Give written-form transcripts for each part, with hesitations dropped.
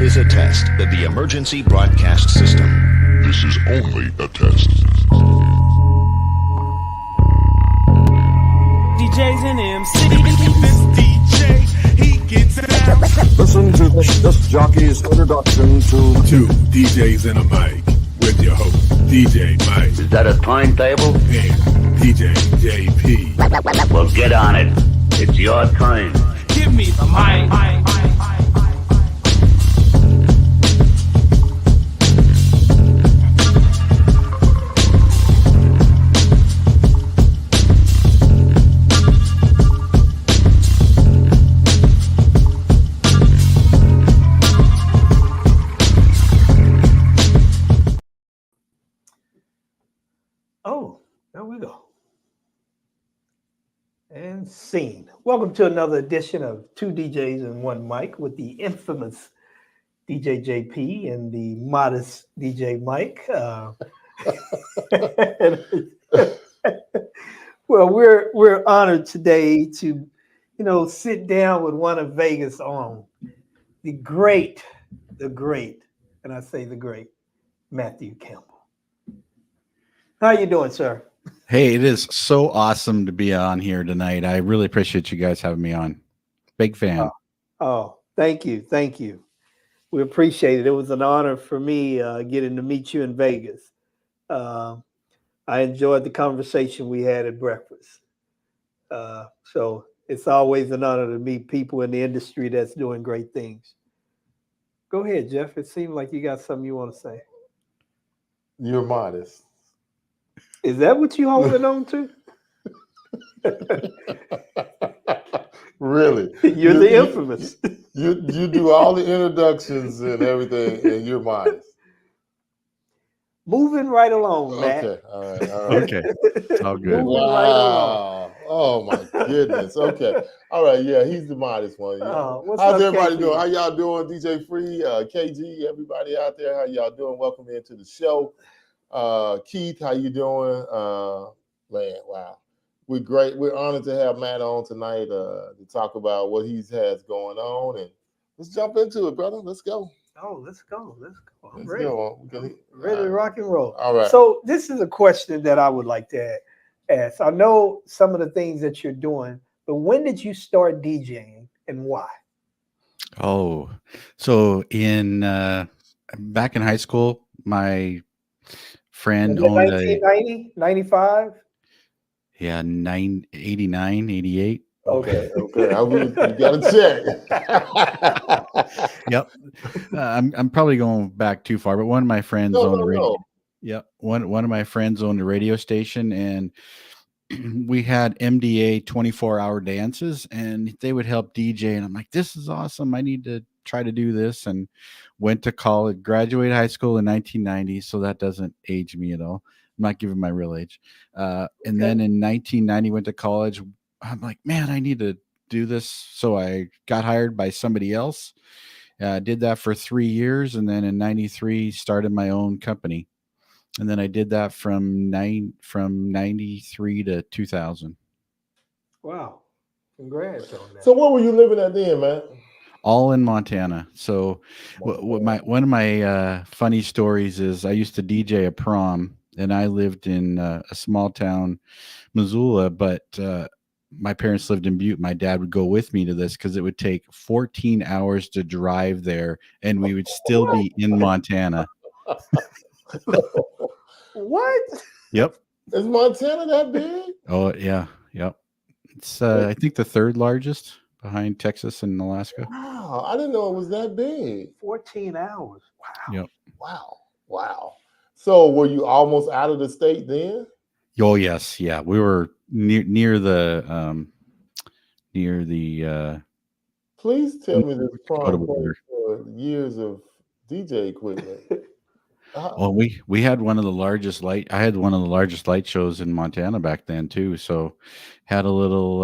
is a test of the emergency broadcast system. This is only a test. DJs in MC. This DJ, he gets down. Listen to this jockey's introduction to Two DJs in a mic with your host, DJ Mike Is that a timetable? and DJ JP. Well, get on it. It's your turn. Give me the mic. Oh, there we go. And scene. Welcome to another edition of Two DJs and One Mic with the infamous DJ JP and the modest DJ Mike. Well, we're honored today to, sit down with one of Vegas' own, the great, and I say the great, Matthew Campbell. How you doing, sir? Hey, it is so awesome to be on here tonight. I really appreciate you guys having me on. Big fan. Oh, thank you. We appreciate it. It was an honor for me getting to meet you in Vegas. I enjoyed the conversation we had at breakfast. So it's always an honor to meet people in the industry that's doing great things. Go ahead, Jeff. It seemed like you got something you want to say. You're modest. Is that what you holding on to? Really? You're the infamous. You do all the introductions and everything, and you're modest. Moving right along, Matt. Okay, all right. Okay, it's all good. Moving right along. Wow. Oh my goodness. Okay. All right. Yeah, he's the modest one. Yeah. What's How's up, everybody KG? doing? How y'all doing? DJ Free, KG, everybody out there. How y'all doing? Welcome into the show. Keith, how you doing? Man, wow. We're great. We're honored to have Matt on tonight to talk about what he has going on. And let's jump into it, brother. Let's go. Oh, let's go. I'm Let's ready. go. Ready to rock and roll. All right. So this is a question that I would like to ask. I know some of the things that you're doing, but when did you start DJing and why? Oh, so in back in high school, my friend Was it owned 1990, 95? 89, 88. Okay. You gotta check. Yep. I'm probably going back too far, but one of my friends owned the radio. Yep. One of my friends owned a radio station, and we had MDA 24-hour dances, and they would help DJ. And I'm like, this is awesome. I need to try to do this. And went to college, graduated high school in 1990. So that doesn't age me at all. I'm not giving my real age. And then in 1990, went to college. I'm like, man, I need to do this. So I got hired by somebody else. Did that for 3 years. And then in 93, started my own company. And then I did that from 93 to 2000. Wow. Congrats on that. So where were you living at then, man? All in Montana. So one of my funny stories is I used to DJ a prom, and I lived in a small town, Missoula, but my parents lived in Butte. My dad would go with me to this because it would take 14 hours to drive there, and we would still be in Montana. What? Yep. Is Montana that big? Oh, yeah. Yep. It's, I think, the third largest behind Texas and Alaska. Wow. I didn't know it was that big. 14 hours. Wow. Yep. Wow. So were you almost out of the state then? Oh, yes. Yeah. We were near the Please tell me this prom border. for years of DJ equipment. Well, we had one of the largest I had one of the largest light shows in Montana back then too. So had a little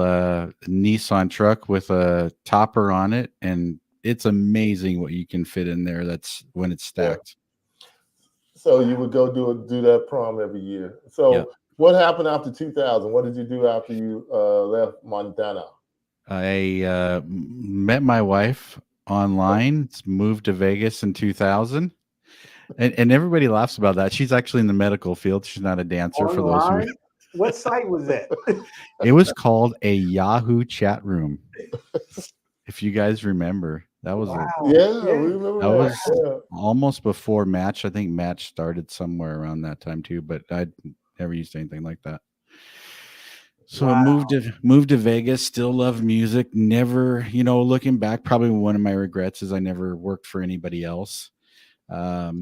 Nissan truck with a topper on it, and it's amazing what you can fit in there. That's when it's stacked. So you would go do that prom every year. So what happened after 2000? What did you do after you left Montana? I met my wife online. It's moved to Vegas in 2000. And everybody laughs about that. She's actually in the medical field. She's not a dancer for those who. Online? What site was that? It was called a Yahoo chat room. If you guys remember, that was We remember that was Yeah. almost before Match. I think Match started somewhere around that time too, but I never used anything like that. So I moved to Vegas. Still love music. Never, looking back, probably one of my regrets is I never worked for anybody else. I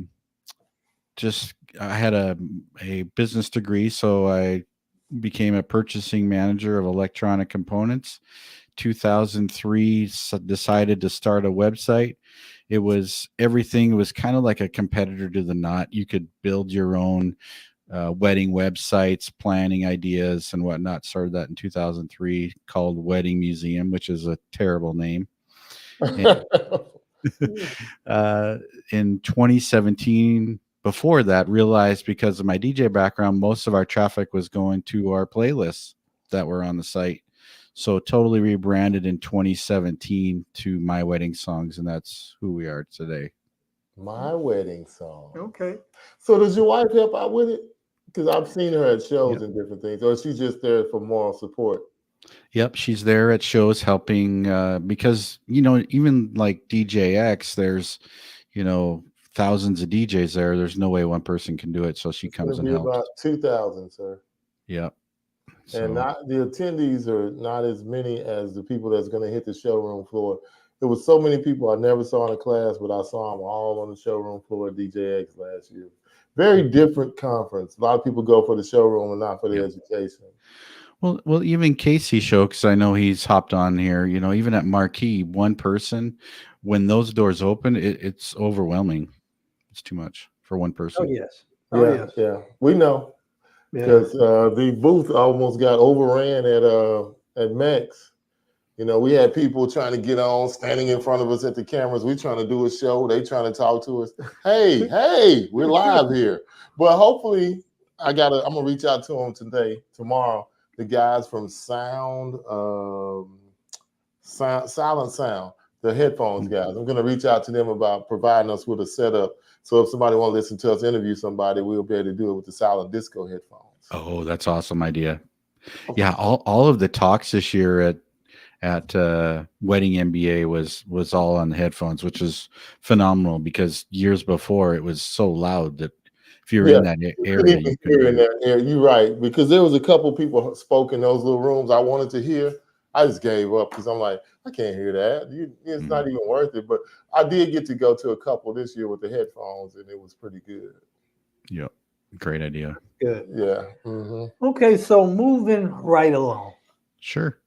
had a business degree, so I became a purchasing manager of electronic components. 2003, decided to start a website. It was everything. It was kind of like a competitor to the Knot. You could build your own wedding websites, planning ideas and whatnot. Started that in 2003, called Wedding Museum, which is a terrible name. And, in 2017, before that, realized because of my DJ background, most of our traffic was going to our playlists that were on the site. So totally rebranded in 2017 to My Wedding Songs, and that's who we are today. My Wedding Song. Okay. So does your wife help out with it? Because I've seen her at shows and different things. Or is she just there for moral support? Yep, she's there at shows helping because, even like DJX, there's, thousands of DJs there. There's no way one person can do it. So she comes and helps. About 2,000, sir. Yep. And the attendees are not as many as the people that's going to hit the showroom floor. There was so many people I never saw in a class, but I saw them all on the showroom floor at DJX last year. Very different conference. A lot of people go for the showroom and not for the education. Well, even Casey show, because I know he's hopped on here, even at Marquee, one person, when those doors open, it's overwhelming. It's too much for one person. Oh, yes. Yeah. We know. Because the booth almost got overran at Max. We had people trying to get on, standing in front of us at the cameras. We trying to do a show. They trying to talk to us. Hey, we're live here. But hopefully, I'm gonna reach out to them tomorrow. The guys from Silent Sound, the headphones guys. I'm gonna reach out to them about providing us with a setup. So if somebody want to listen to us interview somebody, we'll be able to do it with the Silent Disco headphones. Oh, that's awesome idea. Okay. Yeah, all of the talks this year at Wedding MBA was all on the headphones, which is phenomenal because years before it was so loud that if you were in that area, you couldn't hear it. You're right, because there was a couple people spoke in those little rooms I wanted to hear. I just gave up because I'm like, I can't hear that. It's not even worth it. But I did get to go to a couple this year with the headphones, and it was pretty good. Yep. Great idea. Good. Yeah. Mm-hmm. Okay, so moving right along. Sure.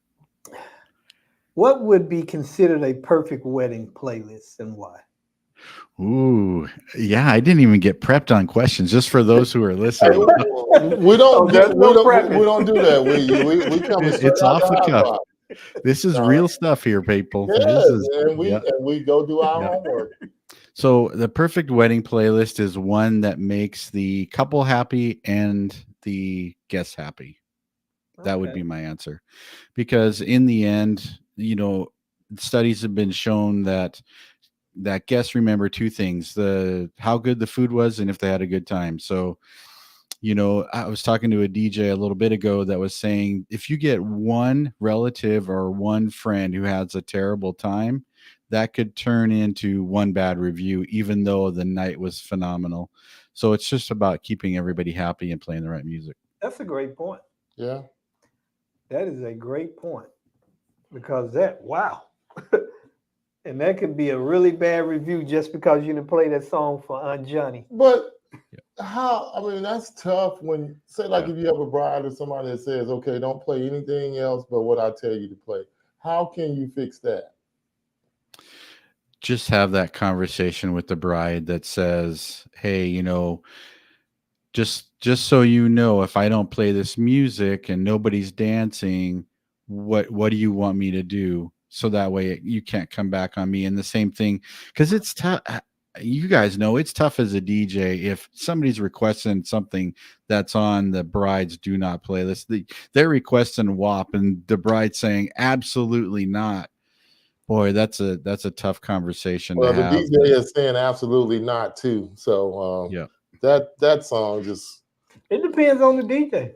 What would be considered a perfect wedding playlist and why? Ooh, yeah, I didn't even get prepped on questions just for those who are listening. We don't do that with you. We come it's off the cuff. This is real stuff here, people. Yes, and we go do our homework. So the perfect wedding playlist is one that makes the couple happy and the guests happy. That would be my answer. Because in the end, studies have been shown that guests remember two things: how good the food was and if they had a good time. So, I was talking to a DJ a little bit ago that was saying if you get one relative or one friend who has a terrible time, that could turn into one bad review, even though the night was phenomenal. So it's just about keeping everybody happy and playing the right music. That's a great point. Yeah. That is a great point because wow. And that could be a really bad review just because you didn't play that song for Aunt Johnny. But that's tough when, say, if you have a bride or somebody that says, okay, don't play anything else but what I tell you to play. How can you fix that? Just have that conversation with the bride that says, hey, just so you know, if I don't play this music and nobody's dancing, what do you want me to do? So that way you can't come back on me. And the same thing, because it's tough. You guys know it's tough as a DJ if somebody's requesting something that's on the bride's do not playlist. They're requesting WAP and the bride saying absolutely not. Boy, that's a tough conversation Well, to the have. DJ is saying absolutely not too. So Yeah. that song just It depends on the DJ.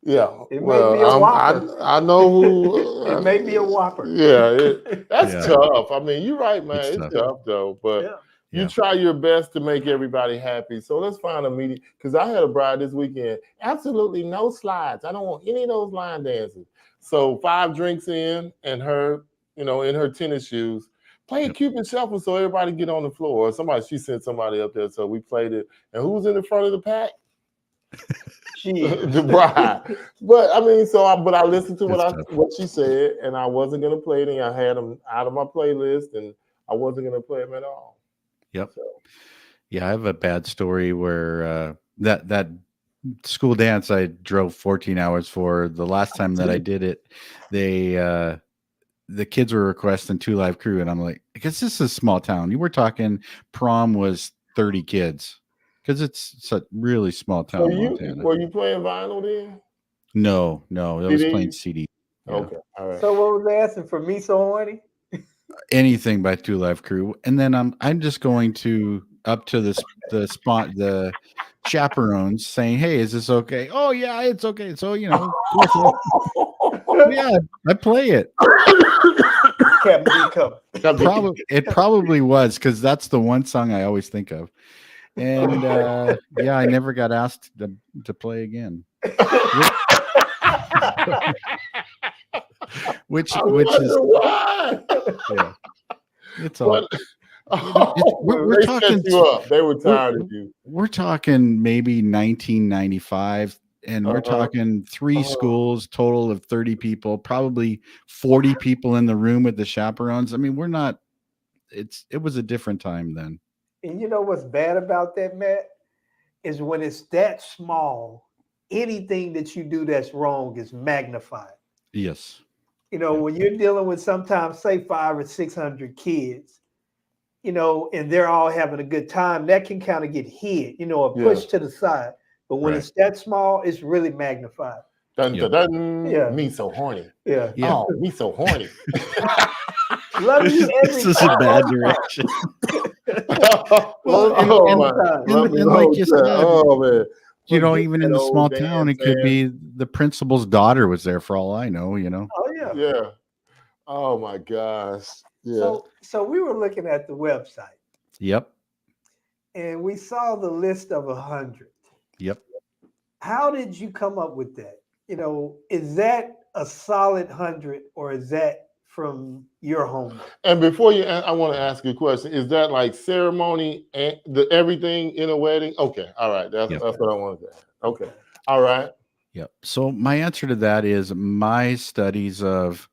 yeah. It may Well, be a whopper. I know who. It may be a whopper. Yeah, that's Yeah. tough. I mean, you're right, man. It's It's tough. tough though, but Yeah. you Yeah. try your best to make everybody happy. So let's find a medium. Because I had a bride this weekend. Absolutely no slides. I don't want any of those line dances. So 5 drinks in, and her, in her tennis shoes, playing Cupid Shuffle so everybody get on the floor. She sent somebody up there, so we played it. And who was in the front of the pack? The bride. But I mean, but I listened to what she said, and I wasn't gonna play anything. I had them out of my playlist, and I wasn't gonna play them at all. Yep. So. Yeah, I have a bad story where that school dance I drove 14 hours for. The last time that I did it, the kids were requesting 2 Live Crew, and I'm like, I guess this is a small town. You were talking prom was 30 kids because it's a really small town. Were you playing vinyl then? No, it was playing CD. Yeah. Okay, all right. So what was they asking for? Me So Horny? Anything by 2 Live Crew, and then I'm just going to up to the chaperones saying, "Hey, is this okay?" "Oh yeah, it's okay." So yeah, I play it. It probably was because that's the one song I always think of, and I never got asked to play again. which is why. Yeah, it's all. We're talking. They were tired of you. We're talking maybe 1995, and we're talking 3 schools, total of 30 people, probably 40 people in the room with the chaperones. I mean, we're not. It was a different time then. And you know what's bad about that, Matt, is when it's that small, anything that you do that's wrong is magnified. Yes. When you're dealing with sometimes say 500 or 600 kids, and they're all having a good time, that can kind of get hid, or pushed to the side. But when it's that small, it's really magnified. Dun, dun, dun. Yeah. Me so horny. Yeah. Oh, me so horny. Love you every This is a bad direction. And like you said, man. Even in a small town, it could be the principal's daughter was there for all I know, Oh yeah. Yeah. Oh my gosh. Yeah. So we were looking at the website. Yep. And we saw the list of 100. Yep. How did you come up with that? Is that a solid 100 or is that from your home? And before I want to ask you a question. Is that like ceremony and everything in a wedding? Okay. All right. That's what I wanted to ask. Okay. All right. Yep. So my answer to that is my studies of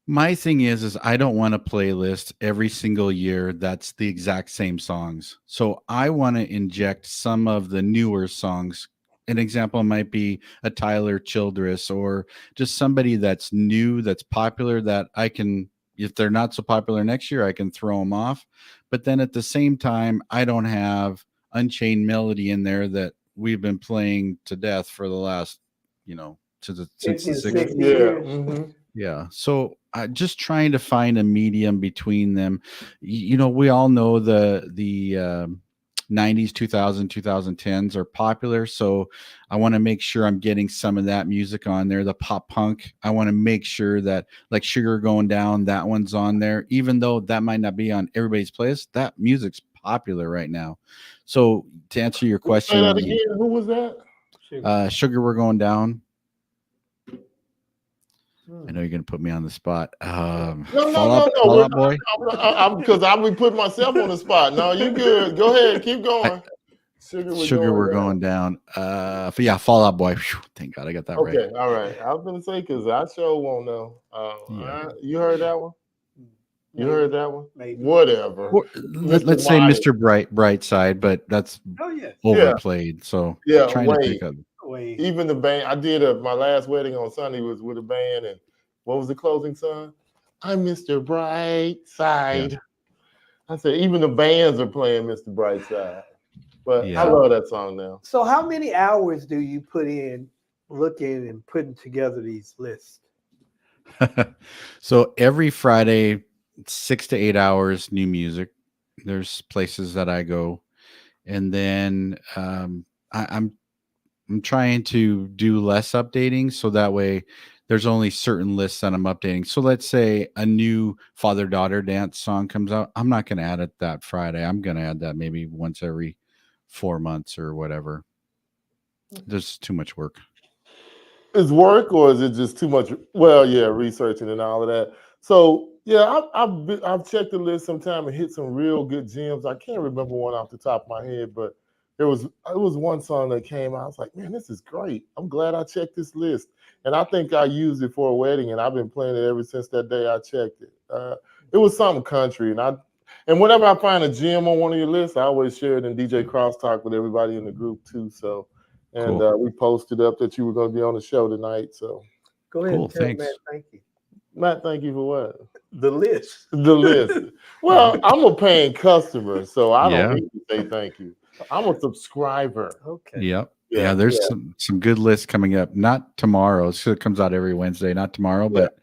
my thing is I don't want a playlist every single year that's the exact same songs. So I want to inject some of the newer songs. An example might be a Tyler Childress or just somebody that's new, that's popular, that I can, if they're not so popular next year, I can throw them off. But then at the same time, I don't have Unchained Melody in there that we've been playing to death for the last, since the 60s. Yeah. Mm-hmm. Yeah. So just trying to find a medium between them. We all know the 90s, 2010s are popular. So I want to make sure I'm getting some of that music on there. The pop punk, I want to make sure that like Sugar Going Down, that one's on there, even though that might not be on everybody's playlist. That music's popular right now. So to answer your question, say that again. Who was that? Sugar We're Going Down. I know you're going to put me on the spot. No. Boy. Because I'll be putting myself on the spot. No, you good. Go ahead. Keep going. Sugar We're Going Down. Fall Out Boy. Whew, thank God I got that right. Okay, all right. I was going to say, because I sure won't know. You heard that one? You heard that one? Maybe. Whatever. Let's say Mr. Brightside, but that's overplayed. So trying to think of even the band. I did my last wedding on Sunday was with a band, and what was the closing song? I'm Mr. Brightside. Yeah. I said even the bands are playing Mr. Brightside. But I love that song now. So how many hours do you put in looking and putting together these lists? So every Friday, 6 to 8 hours, new music. There's places that I go, and then I'm trying to do less updating, so that way there's only certain lists that I'm updating. So let's say a new father daughter dance song comes out, I'm not going to add it that Friday. I'm going to add that maybe once every 4 months or whatever. There's too much work. Is work, or is it just too much? Well, yeah, researching and all of that. So yeah, I've checked the list sometime and hit some real good gems. I can't remember one off the top of my head, but it was one song that came out. I was like, man, this is great. I'm glad I checked this list, and I think I used it for a wedding, and I've been playing it ever since that day I checked it. It was something country, and whenever I find a gem on one of your lists, I always share it in DJ Crosstalk with everybody in the group too. So. And Cool. we posted up that you were going to be on the show tonight. So Go ahead. Cool, And tell thanks. Matt, thank you. Matt, thank you for what? The list. The list. Well, I'm a paying customer, so I don't Yeah. need to say thank you. I'm a subscriber. Okay. Yep. Yeah, there's some good lists coming up. Not tomorrow. So it comes out every Wednesday, not tomorrow, but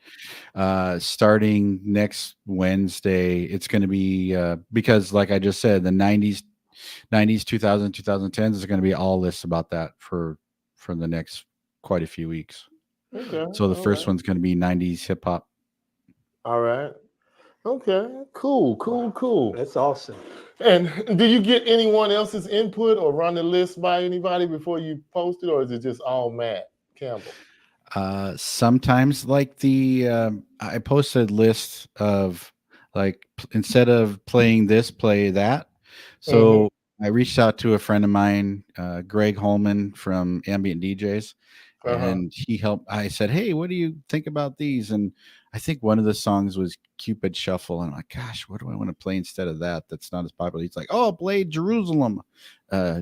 starting next Wednesday, it's going to be because like I just said, the 90s, 2000, 2010s is going to be all lists about that for the next quite a few weeks. Okay. So the first one's going to be 90s hip hop. All right. Okay. Cool. That's awesome. And do you get anyone else's input or run the list by anybody before you post it, or is it just all Matt Campbell? Sometimes, like I posted lists of like instead of playing this, play that. So I reached out to a friend of mine, Greg Holman from Ambient DJs, and he helped. I said, "Hey, what do you think about these?" And I think one of the songs was Cupid Shuffle, and I'm like, "Gosh, what do I want to play instead of that? That's not as popular." He's like, "Oh, play Jerusalem,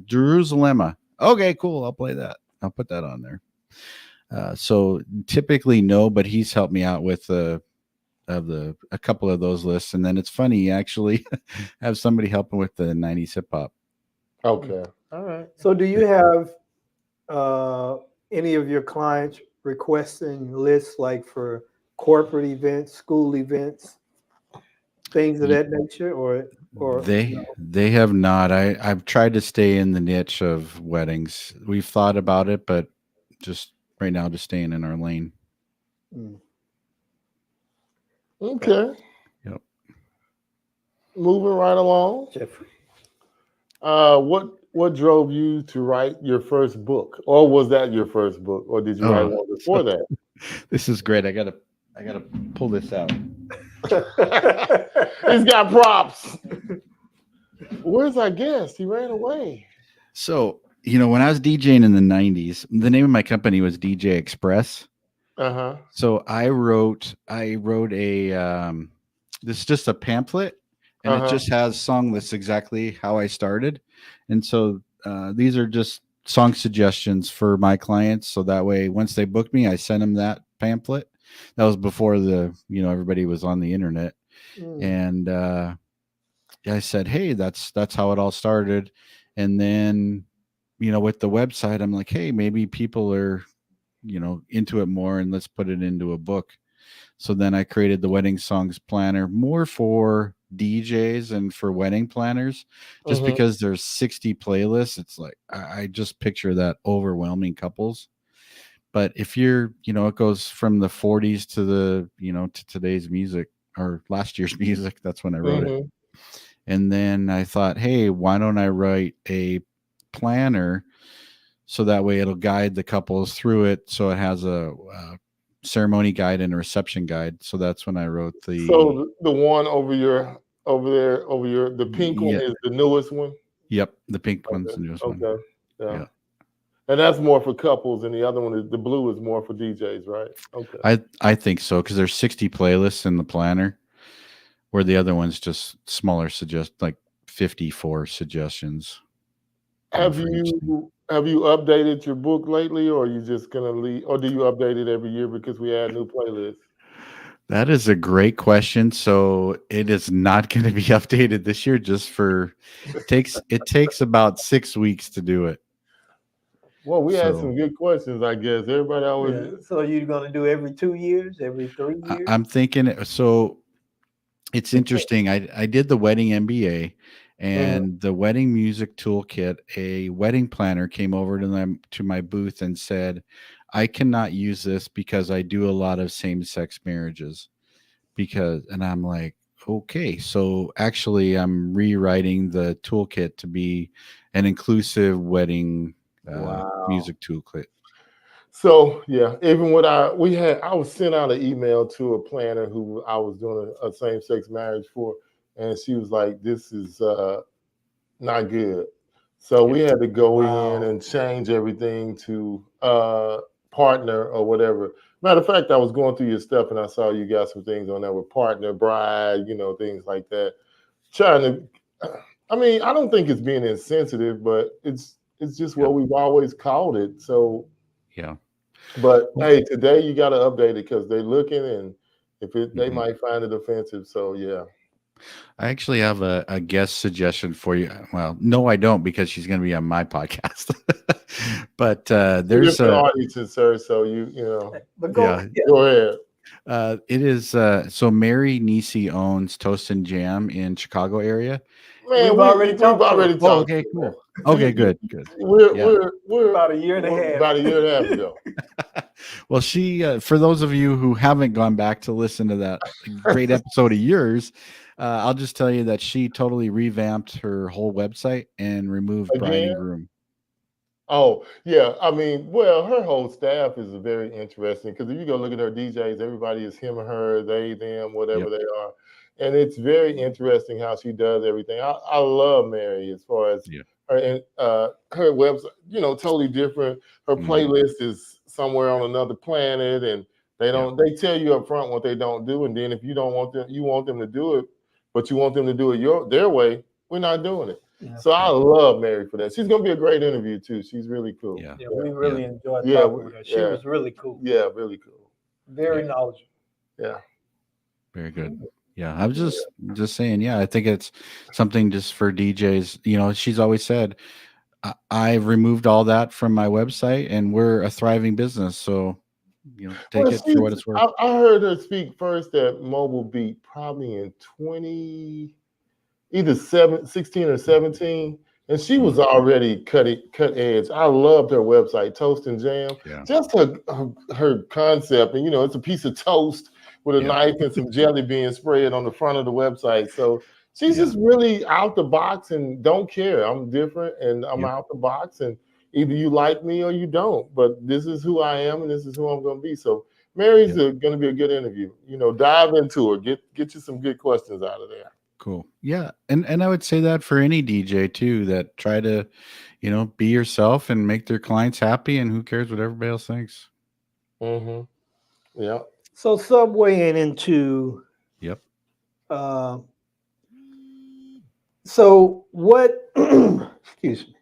Jerusalem." Okay, cool. I'll play that. I'll put that on there. So typically no, but he's helped me out with a couple of those lists, and then it's funny actually have somebody helping with the 90s hip hop. Okay. All right. So do you have any of your clients requesting lists like for corporate events, school events, things of that nature, or they have not. I've tried to stay in the niche of weddings. We've thought about it, but just right now just staying in our lane. Okay. Yep. Moving right along. Jeffrey. What drove you to write your first book, or was that your first book, or did you write one before that? This is great. I gotta pull this out. He's got props. Where's our guest? He ran away. So when I was DJing in the 90s, the name of my company was DJ Express. So I wrote a this is just a pamphlet, and it just has song lists exactly how I started. And so these are just song suggestions for my clients. So that way, once they book me, I send them that pamphlet. That was before everybody was on the internet. And I said, hey, that's how it all started. And then, with the website, I'm like, hey, maybe people are, into it more, and let's put it into a book. So then I created the Wedding Songs Planner more for DJs and for wedding planners, just because there's 60 playlists. It's like, I just picture that overwhelming couples. But if you're, it goes from the 40s to the, to today's music or last year's music. That's when I wrote it. And then I thought, hey, why don't I write a planner so that way it'll guide the couples through it. So it has a ceremony guide and a reception guide. So that's when I wrote the. So the one over the pink one is the newest one. Yep, the pink one's the newest one. Okay, yeah. And that's more for couples, and the other one is the blue is more for DJs, right? Okay. I think so, because there's 60 playlists in the planner, where the other one's just smaller, like 54 suggestions. Have you updated your book lately, or are you just gonna leave, or do you update it every year because we add new playlists? That is a great question. So it is not going to be updated this year. Just it takes about 6 weeks to do it. Well, we had So some good questions, I guess. Everybody always. Yeah. So you're going to do every 2 years, every 3 years? I'm thinking, so it's interesting. I did the wedding MBA and the wedding music toolkit. A wedding planner came over to my booth and said, I cannot use this because I do a lot of same-sex marriages. And I'm like, okay, so actually I'm rewriting the toolkit to be an inclusive wedding Wow. music toolkit. So yeah, even what I was sent out an email to a planner who I was doing a same sex marriage for, and she was like, "This is not good." So we had to go in and change everything to partner or whatever. Matter of fact, I was going through your stuff and I saw you got some things on there with partner, bride, things like that. Trying to, I mean, I don't think it's being insensitive, but it's just what we've always called it. So yeah. But hey, today you got to update it because they're looking, and they might find it offensive. So yeah. I actually have a guest suggestion for you. Well, no, I don't, because she's going to be on my podcast. But there's different audiences, sir. So you know. But go ahead. It is so Mary Nisi owns Toast and Jam in Chicago area. Man, we've already talked. Oh, okay, cool. Okay, good. We're about a year and a half. About a year and a half ago. Well, she for those of you who haven't gone back to listen to that great episode of yours, I'll just tell you that she totally revamped her whole website and removed bride and groom. Oh, yeah. I mean, well, her whole staff is very interesting because if you go look at her DJs, everybody is him or her, they, them, whatever they are. And it's very interesting how she does everything. I love Mary as far as her website, totally different. Her playlist is somewhere on another planet, and they tell you up front what they don't do. And then if you don't want them, you want them to do it, but you want them to do it their way, we're not doing it. Yeah. So I love Mary for that. She's gonna be a great interview too. She's really cool. Yeah, we really enjoyed talking with her. She was really cool. Yeah, really cool. Very knowledgeable. Yeah. Very good. Yeah, I was just saying. Yeah, I think it's something just for DJs. She's always said, I've removed all that from my website, and we're a thriving business. So, take it for what it's worth. I heard her speak first at Mobile Beat, probably in either 16 or 17, and she was already cut edge. I loved her website, Toast and Jam. Yeah. Just her concept, and it's a piece of toast with a knife and some jelly being spread on the front of the website. So she's just really out the box and don't care. I'm different and I'm out the box, and either you like me or you don't. But this is who I am and this is who I'm going to be. So Mary's going to be a good interview. Dive into her. Get you some good questions out of there. Cool. Yeah. And I would say that for any DJ too, that try to, be yourself and make their clients happy, and who cares what everybody else thinks. Mm-hmm. Yeah. So segueing into so what excuse me.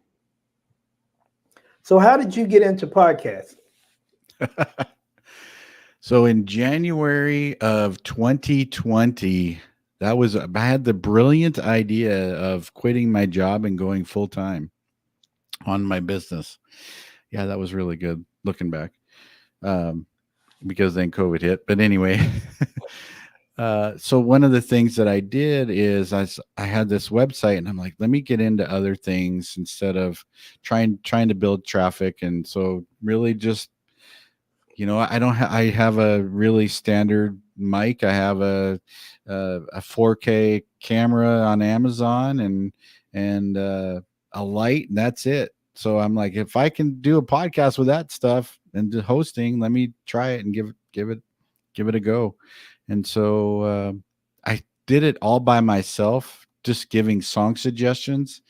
So how did you get into podcasting? So in January of 2020, I had the brilliant idea of quitting my job and going full time on my business. Yeah, that was really good looking back. Because then COVID hit. But anyway, so one of the things that I did is I had this website, and I'm like, let me get into other things instead of trying to build traffic. And so really just, I have a really standard mic. I have a 4K camera on Amazon and a light, and that's it. So I'm like, if I can do a podcast with that stuff and the hosting, let me try it and give it a go. And so I did it all by myself, just giving song suggestions.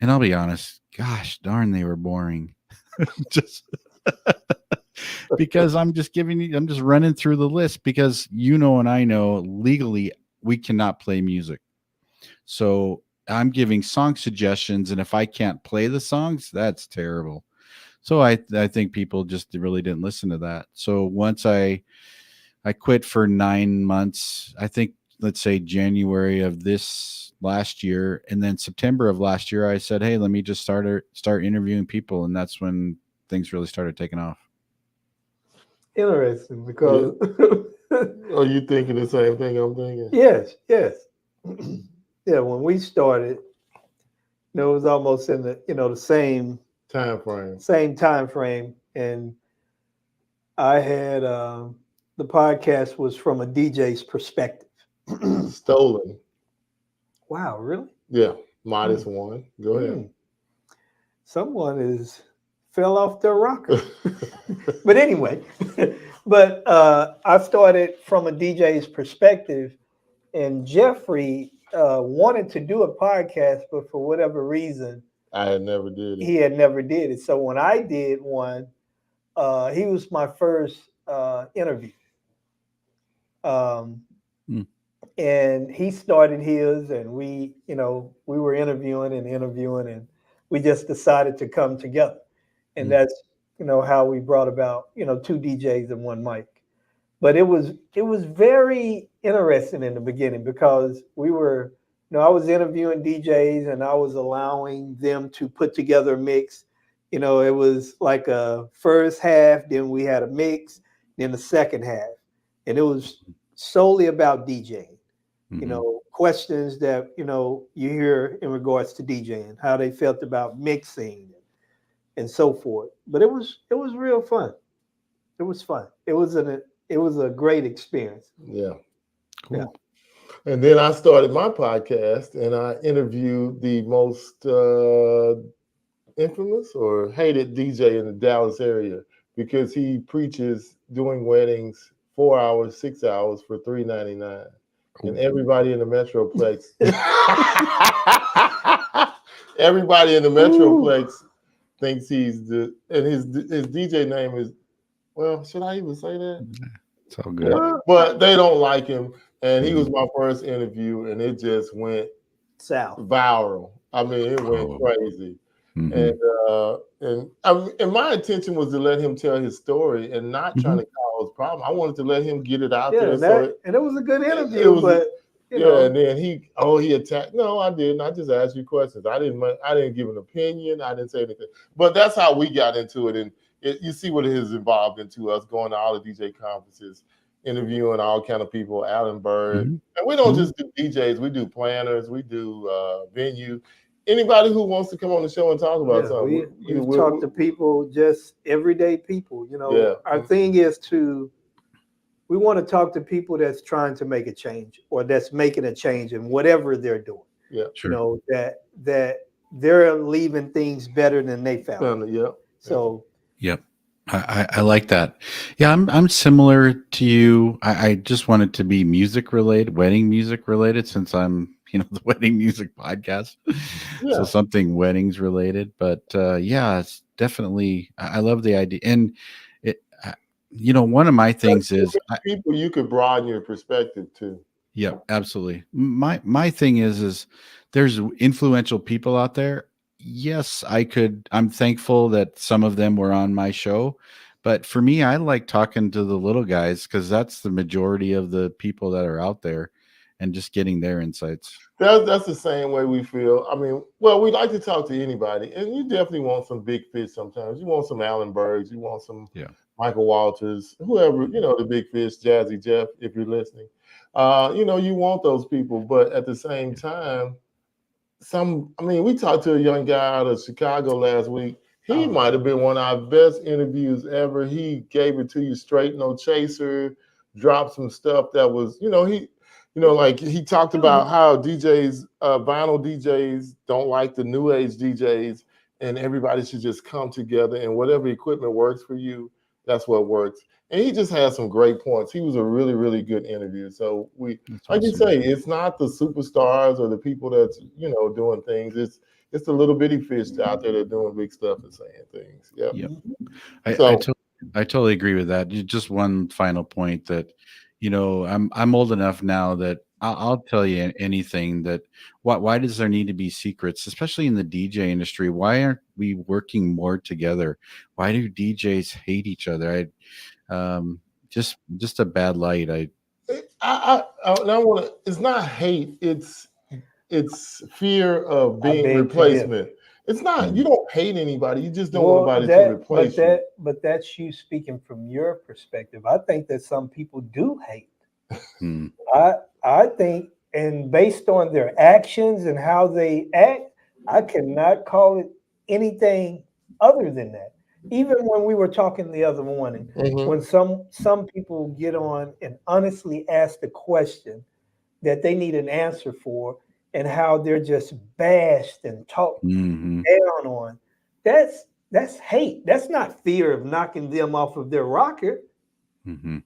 And I'll be honest, gosh darn, they were boring. Just because I'm just running through the list, because and I know legally we cannot play music. So I'm giving song suggestions, and if I can't play the songs, that's terrible. So I think people just really didn't listen to that. So once I quit for 9 months, I think, let's say January of this last year, and then September of last year, I said, hey, let me just start interviewing people. And that's when things really started taking off. Interesting, because Are you thinking the same thing I'm thinking? yes. Yeah, when we started, it was almost in the the same Time frame. time frame, and I had the podcast was from a DJ's perspective. Stolen. Wow, really? Yeah. Modest one. Go ahead. Someone fell off their rocker. But anyway, but I started from a DJ's perspective, and Jeffrey wanted to do a podcast, but for whatever reason, I had never did it. he had never did it. So when I did one, he was my first interview. And he started his, and we were interviewing, and we just decided to come together. And that's, how we brought about, two DJs and one mic. But it was very interesting in the beginning, because we were, I was interviewing DJs and I was allowing them to put together a mix. It was like a first half, then we had a mix, then the second half. And it was solely about DJing. Questions that, you hear in regards to DJing, how they felt about mixing and so forth. But it was real fun. It was fun. It was a great experience. Yeah. Cool. Yeah. And then I started my podcast, and I interviewed the most infamous or hated DJ in the Dallas area, because he preaches doing weddings 4 hours, 6 hours for $3.99. And everybody in the Metroplex, thinks he's and his DJ name is, well, should I even say that? It's all good. But they don't like him. And he was my first interview, and it just went south, viral. I mean, it went crazy. And my intention was to let him tell his story and not trying to cause problem. I wanted to let him get it out there. And it was a good interview, and then he attacked. No, I didn't. I just asked you questions. I didn't give an opinion. I didn't say anything. But that's how we got into it. And you see what it has evolved into, us going to all the DJ conferences, interviewing all kind of people, Alan Bird. And we don't just do DJs. We do planners. We do venue. Anybody who wants to come on the show and talk about something. We talk to people, just everyday people. Our thing is we want to talk to people that's trying to make a change, or that's making a change in whatever they're doing. Yeah, sure. That they're leaving things better than they found. Yeah. So. Yep. I like that. Yeah, I'm similar to you. I just want it to be music related, wedding music related, since I'm the wedding music podcast. Yeah. So something weddings related. But it's definitely, I love the idea. And it, one of my things is people you could broaden your perspective to. Yeah, absolutely. My thing is there's influential people out there. Yes, I'm thankful that some of them were on my show, but for me, I like talking to the little guys, because that's the majority of the people that are out there, and just getting their insights. That's the same way we feel. I mean, well, we like to talk to anybody, and you definitely want some big fish sometimes. You want some Alan Bergs, you want some Michael Walters, whoever, the big fish, Jazzy Jeff, if you're listening. You want those people, but at the same time, we talked to a young guy out of Chicago last week. He might have been one of our best interviews ever. He gave it to you straight, no chaser, dropped some stuff that was, he talked about how DJs, vinyl DJs don't like the new age DJs, and everybody should just come together, and whatever equipment works for you, that's what works. And he just had some great points. He was a really, really good interview. So you say, it's not the superstars or the people that's, doing things. It's the little bitty fish out there that are doing big stuff and saying things. Yep. I totally agree with that. Just one final point that, I'm old enough now that I'll tell you anything. That why does there need to be secrets, especially in the DJ industry? Why aren't we working more together? Why do DJs hate each other? Just a bad light. I want to. It's not hate. It's fear of being replacement. It's not. You don't hate anybody. You just don't Well, want nobody to replace you. but that's you speaking from your perspective. I think that some people do hate. Hmm. I think, and based on their actions and how they act, I cannot call it anything other than that. Even when we were talking the other morning, Mhm. when some people get on and honestly ask the question that they need an answer for, and how they're just bashed and talked Hmm. down on, that's hate. That's not fear of knocking them off of their rocker. Hmm.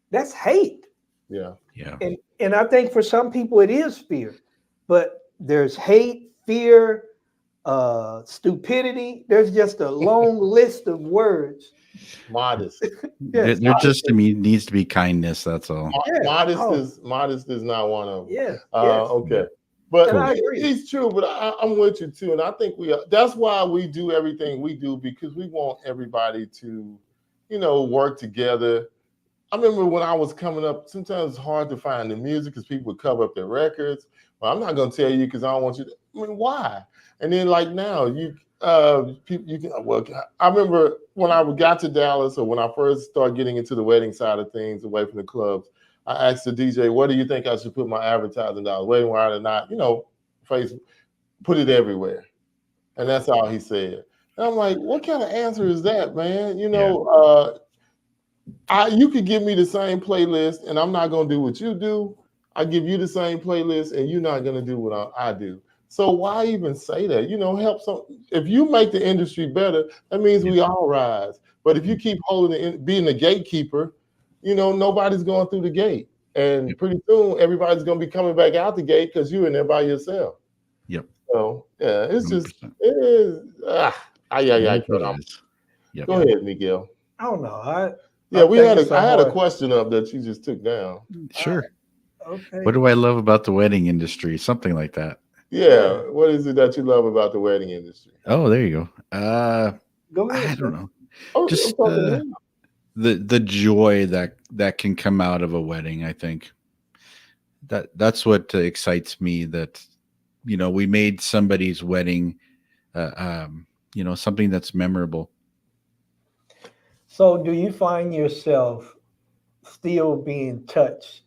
That's hate. Yeah. Yeah. And I think for some people it is fear, but there's hate, fear, stupidity. There's just a long list of words. Modest. Yes, There just to me needs to be kindness. That's all. yes, Modest oh, is not one of them. yes, yes. Okay. But And I agree. it's true. But I'm with you too, and I think we are. That's why we do everything we do, because we want everybody to, work together. I remember when I was coming up, sometimes it's hard to find the music because people would cover up their records. Well, I'm not going to tell you because I don't want you to. I mean, why? And then like now, people, you can. Well, I remember when I got to Dallas, or when I first started getting into the wedding side of things, away from the clubs. I asked the DJ, "What do you think I should put my advertising dollars? Wedding wire or not? Facebook, put it everywhere." And that's all he said. And I'm like, "What kind of answer is that, man? Yeah. You could give me the same playlist, and I'm not gonna do what you do. I give you the same playlist, and you're not gonna do what I do. So why even say that? Help some. If you make the industry better, that means we all rise. But if you keep being the gatekeeper, nobody's going through the gate, and pretty soon everybody's gonna be coming back out the gate because you're in there by yourself. Yep. So yeah, it's just 100%. it is. It is. Yep. Go ahead, Miguel. I don't know. Yeah, I I had a question up that you just took down. Sure. Okay. What do I love about the wedding industry? Something like that. Yeah, what is it that you love about the wedding industry? Oh, there you go. Go ahead. I don't know. I'm Just talking to him. the joy that can come out of a wedding. I think that's what excites me. That we made somebody's wedding, something that's memorable. So, do you find yourself still being touched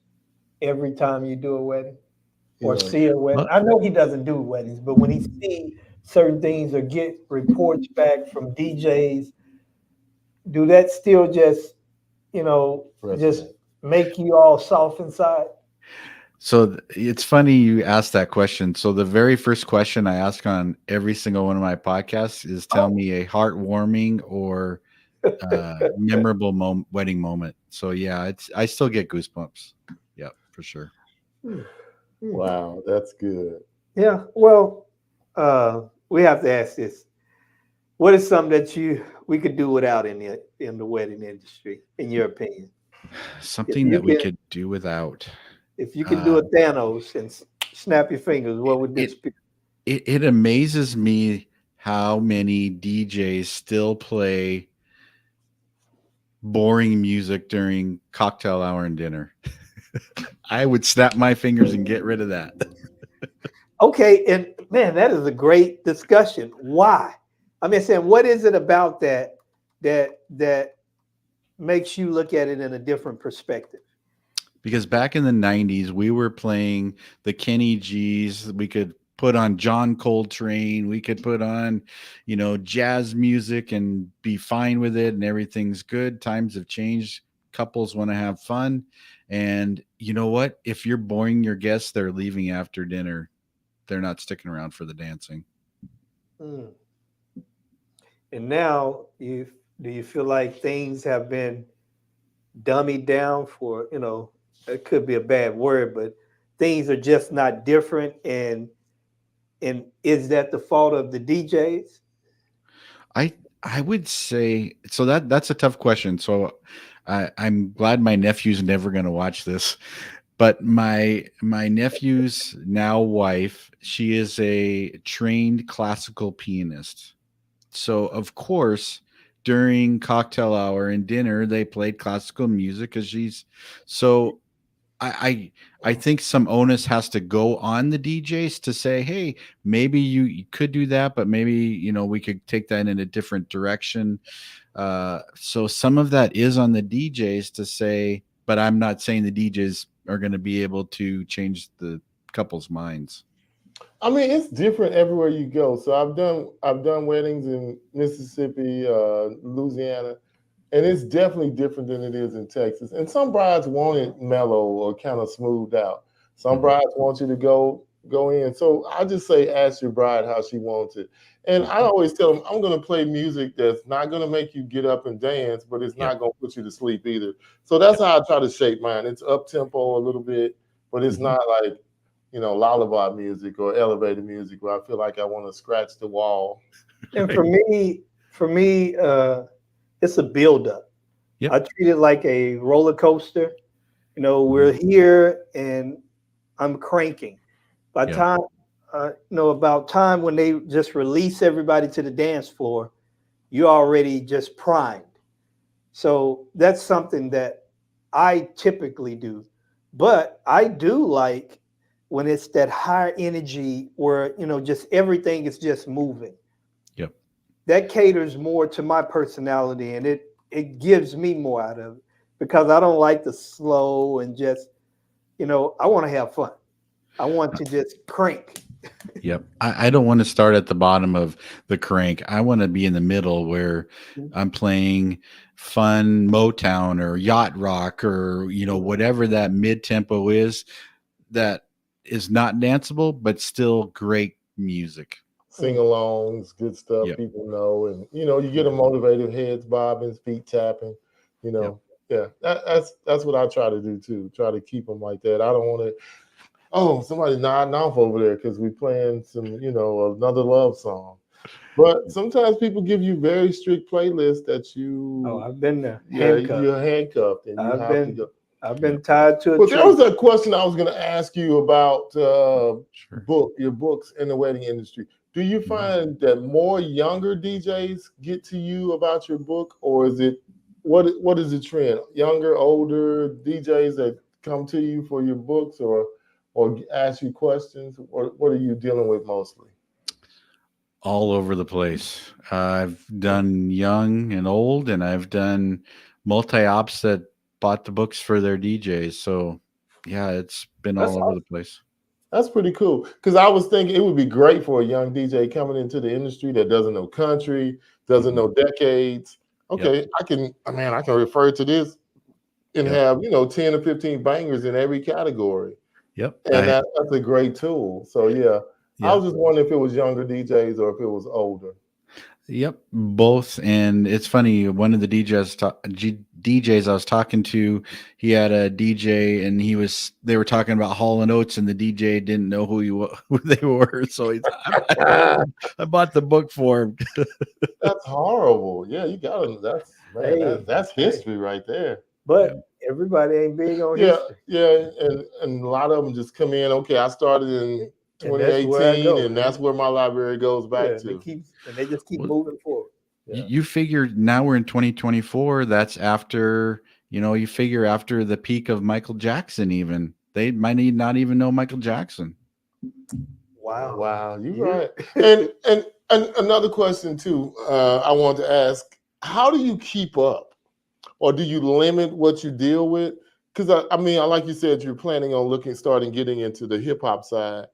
every time you do a wedding or Yeah. see a wedding? Well, I know he doesn't do weddings, but when he see certain things or get reports back from DJs, do that still just just Resonate. make you all soft inside? So it's funny you asked that question. So the very first question I ask on every single one of my podcasts is tell me a heartwarming or memorable wedding moment. So yeah, I still get goosebumps. Yeah, for sure. Wow, that's good. Yeah. Well, we have to ask this. What is something that we could do without in the wedding industry, in your opinion? Something that we could do without. If you could do a Thanos and snap your fingers, what would this be? It amazes me how many DJs still play boring music during cocktail hour and dinner. I would snap my fingers and get rid of that. Okay, and man, that is a great discussion. Why? I mean, saying what is it about that makes you look at it in a different perspective? Because back in the 90s, we were playing the Kenny G's. We could put on John Coltrane. We could put on, jazz music and be fine with it, and everything's good. Times have changed. Couples want to have fun. And you know what? If you're boring your guests, they're leaving after dinner. They're not sticking around for the dancing. Mm. And now do you feel like things have been dummied down for, it could be a bad word, but things are just not different, and is that the fault of the DJs? I would say so. That's a tough question. So I'm glad my nephew's never going to watch this. But my nephew's now wife, she is a trained classical pianist. So of course, during cocktail hour and dinner, they played classical music because she's so. I think some onus has to go on the DJs to say, hey, maybe you could do that, but maybe, you know, we could take that in a different direction. So some of that is on the DJs to say, but I'm not saying the DJs are going to be able to change the couple's minds. I mean, it's different everywhere you go. So I've done weddings in Mississippi, Louisiana, and it's definitely different than it is in Texas. And some brides want it mellow or kind of smoothed out. Some brides want you to go in. So I just say ask your bride how she wants it. And I always tell them I'm going to play music that's not going to make you get up and dance, but it's not going to put you to sleep either. So that's how I try to shape mine. It's up tempo a little bit, but it's not like, you know, lullaby music or elevator music where I feel like I want to scratch the wall. And for me, it's a buildup. Yep. I treat it like a roller coaster. You know, we're here and I'm cranking. By time, about time when they just release everybody to the dance floor, you're already just primed. So that's something that I typically do. But I do like when it's that higher energy where, you know, just everything is just moving. Yep. That caters more to my personality, and it gives me more out of it because I don't like the slow and just, you know, I want to have fun. I want to just crank. Yep. I don't want to start at the bottom of the crank. I want to be in the middle where I'm playing fun Motown or yacht rock or, you know, whatever that mid tempo is that is not danceable, but still great music. Sing-alongs, good stuff people know. And, you know, you get them motivated, heads bobbing, feet tapping, you know. Yeah, that's what I try to do too. Try to keep them like that. I don't want to, somebody nodding off over there because we're playing some, you know, another love song. But sometimes people give you very strict playlists that you. Oh, I've been there. Yeah, you're handcuffed and you have to go. I've been tied to a But tree. there was a question I was going to ask you about your books in the wedding industry. Do you find that more younger DJs get to you about your book, or is it what is the trend? Younger, older DJs that come to you for your books, or ask you questions, or what are you dealing with mostly? All over the place. I've done young and old, and I've done multi-ops that bought the books for their DJs. So yeah, it's been all over the place. That's pretty cool. Because I was thinking it would be great for a young DJ coming into the industry that doesn't know country, doesn't know decades. Okay, I can refer to this and have, you know, 10 or 15 bangers in every category. Yep. And that's a great tool. So yeah. I was just wondering if it was younger DJs or if it was older. Yep, both. And it's funny, one of the DJs I was talking to, he had a DJ and they were talking about Hall and Oates, and the DJ didn't know who they were. So I bought the book for him. That's horrible. Yeah, you got to. That's history right there. But everybody ain't big on history. Yeah, and a lot of them just come in. Okay, I started in 2018, and that's where my library goes back to. They just keep moving forward. Yeah. You figure now we're in 2024. That's after, you know, you figure after the peak of Michael Jackson, even they might not even know Michael Jackson. Wow, you're right. And another question too, I want to ask: how do you keep up, or do you limit what you deal with? Because I mean, like you said, you're planning on starting getting into the hip hop side.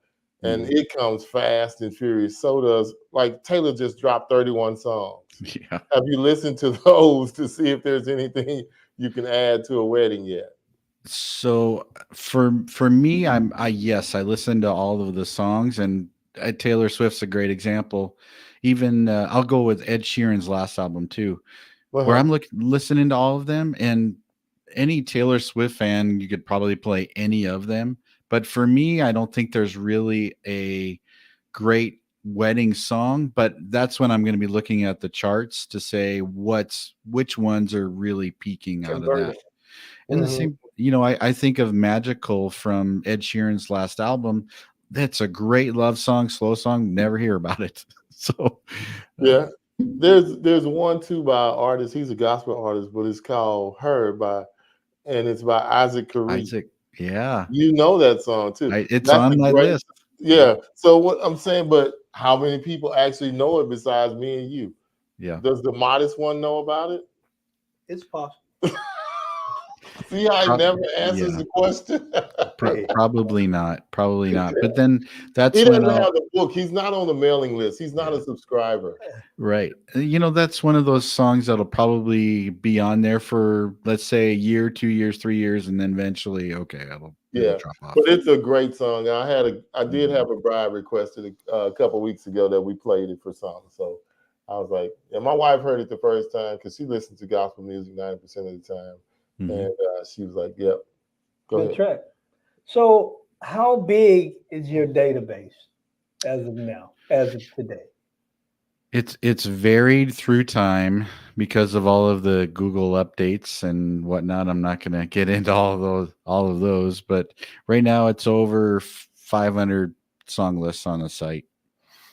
And it comes fast and furious. So does, like, Taylor just dropped 31 songs. Yeah. Have you listened to those to see if there's anything you can add to a wedding yet? So for me, I listen to all of the songs, and Taylor Swift's a great example. Even I'll go with Ed Sheeran's last album too, where I'm listening to all of them. And any Taylor Swift fan, you could probably play any of them. But for me, I don't think there's really a great wedding song, but that's when I'm going to be looking at the charts to say which ones are really peaking out of that. And the same, you know, I think of Magical from Ed Sheeran's last album. That's a great love song, slow song. Never hear about it. So yeah, there's one too by an artist. He's a gospel artist, but it's called Her and it's by Isaac Carey. Isaac. Yeah. You know that song too. It's That's on a my great- list. Yeah. So what I'm saying, but how many people actually know it besides me and you? Yeah. Does the modest one know about it? It's possible. See how he never answers Yeah. the question? Probably not. Probably not. But then that's He when doesn't I'll, have the book. He's not on the mailing list. He's not a subscriber. right. That's one of those songs that'll probably be on there for, let's say, a year, 2 years, 3 years, and then eventually, okay, it'll drop off. But it's a great song. I did have a bride requested a couple weeks ago that we played it for something. So I was like, and my wife heard it the first time because she listens to gospel music 90% of the time, and she was like, "Yep, go Good ahead." track. So, how big is your database as of now, as of today? It's varied through time because of all of the Google updates and whatnot. I'm not going to get into all of those, but right now it's over 500 song lists on the site.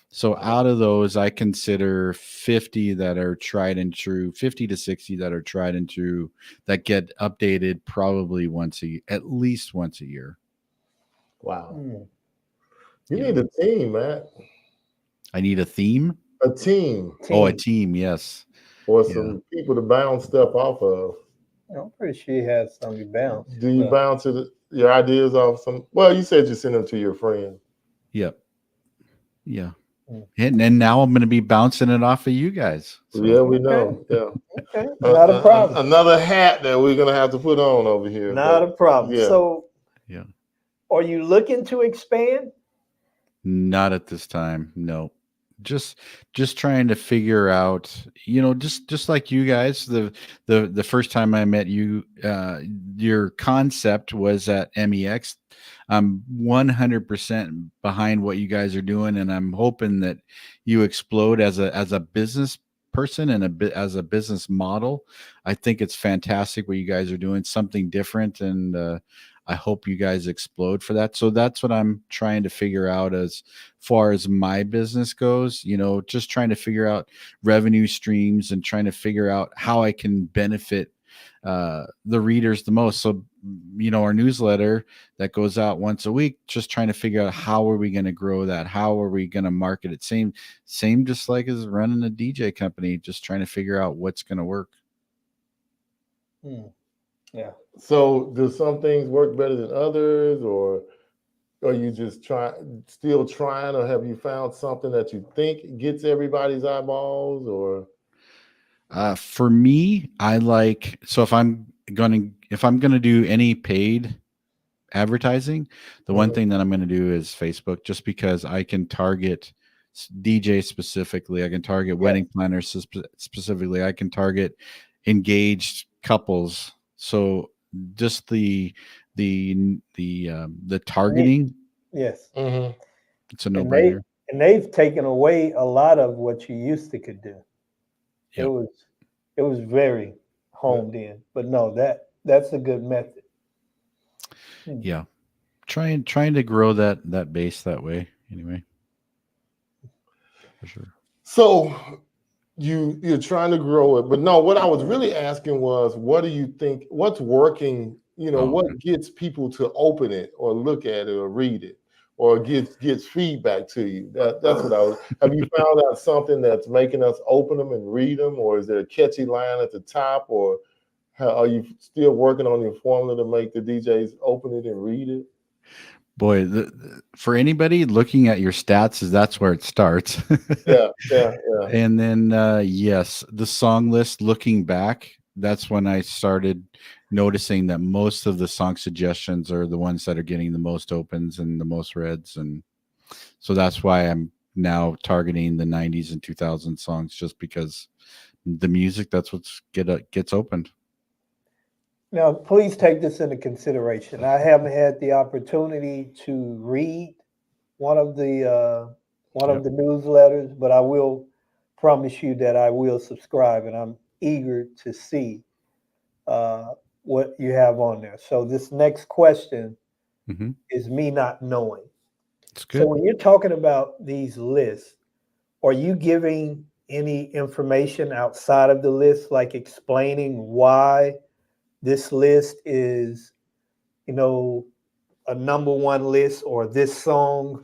So out of those, I consider 50 that are tried and true, 50 to 60 that are tried and true that get updated probably at least once a year. Wow. You need a team, Matt. I need a theme. A team. Oh, a team, yes. Or some people to bounce stuff off of. I'm pretty sure you have some you bounce. Do you bounce your ideas off some? Well, you said you send them to your friend. Yep. Yeah. And now I'm going to be bouncing it off of you guys. So. Yeah, we know. Yeah. Okay. Not a problem. Another hat that we're going to have to put on over here. Not a problem. Yeah. So, are you looking to expand? Not at this time. No. Just trying to figure out, just like you guys, the first time I met you, your concept was at MEX. I'm 100% behind what you guys are doing, and I'm hoping that you explode as a business person and as a business model. I think it's fantastic what you guys are doing, something different, and I hope you guys explode for that. So that's what I'm trying to figure out as far as my business goes, just trying to figure out revenue streams and trying to figure out how I can benefit the readers the most. So, our newsletter that goes out once a week, just trying to figure out how are we going to grow that? How are we going to market it? Same, just like as running a DJ company, just trying to figure out what's going to work. Yeah. So do some things work better than others, or are you just still trying, or have you found something that you think gets everybody's eyeballs? Or for me, if I'm gonna do any paid advertising, the one thing that I'm going to do is Facebook, just because I can target DJ specifically. I can target wedding planners specifically. I can target engaged couples. So just the targeting. Yes. It's a no-brainer. And they've taken away a lot of what you used to could do. It was very honed in. But no, that's a good method. Yeah. Trying to grow that base that way anyway. For sure. So you're trying to grow it, but no, what I was really asking was, what do you think, what's working, what gets people to open it or look at it or read it or gets feedback to you? That's what have you found out something that's making us open them and read them, or is there a catchy line at the top, or are you still working on your formula to make the DJs open it and read it? Boy, for anybody looking at your stats, that's where it starts. Yeah. And then, yes, the song list, looking back, that's when I started noticing that most of the song suggestions are the ones that are getting the most opens and the most reads. And so that's why I'm now targeting the 90s and 2000 songs, just because the music, that's what gets opened. Now, please take this into consideration. I haven't had the opportunity to read one of the newsletters, but I will promise you that I will subscribe, and I'm eager to see what you have on there. So this next question is me not knowing. It's good. So when you're talking about these lists, are you giving any information outside of the list, like explaining why this list is, a number one list or this song,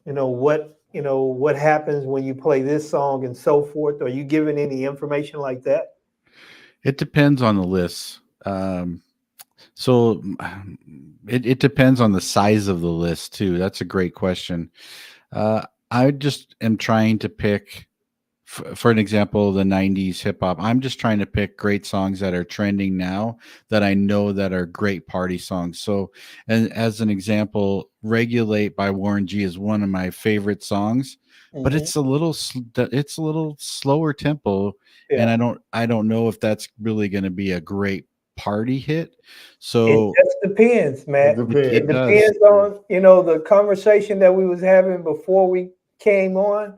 what happens when you play this song and so forth? Are you giving any information like that? It depends on the list. So it depends on the size of the list too. That's a great question. I just am trying to pick, for an example, the 90s hip hop. I'm just trying to pick great songs that are trending now that I know that are great party songs. So, and as an example, Regulate by Warren G is one of my favorite songs, but Mhm. it's a little slower tempo, and Yeah. I don't know if that's really going to be a great party hit. It So just depends, It Matt. It it depends. does. depends on, the conversation that we was having before we came on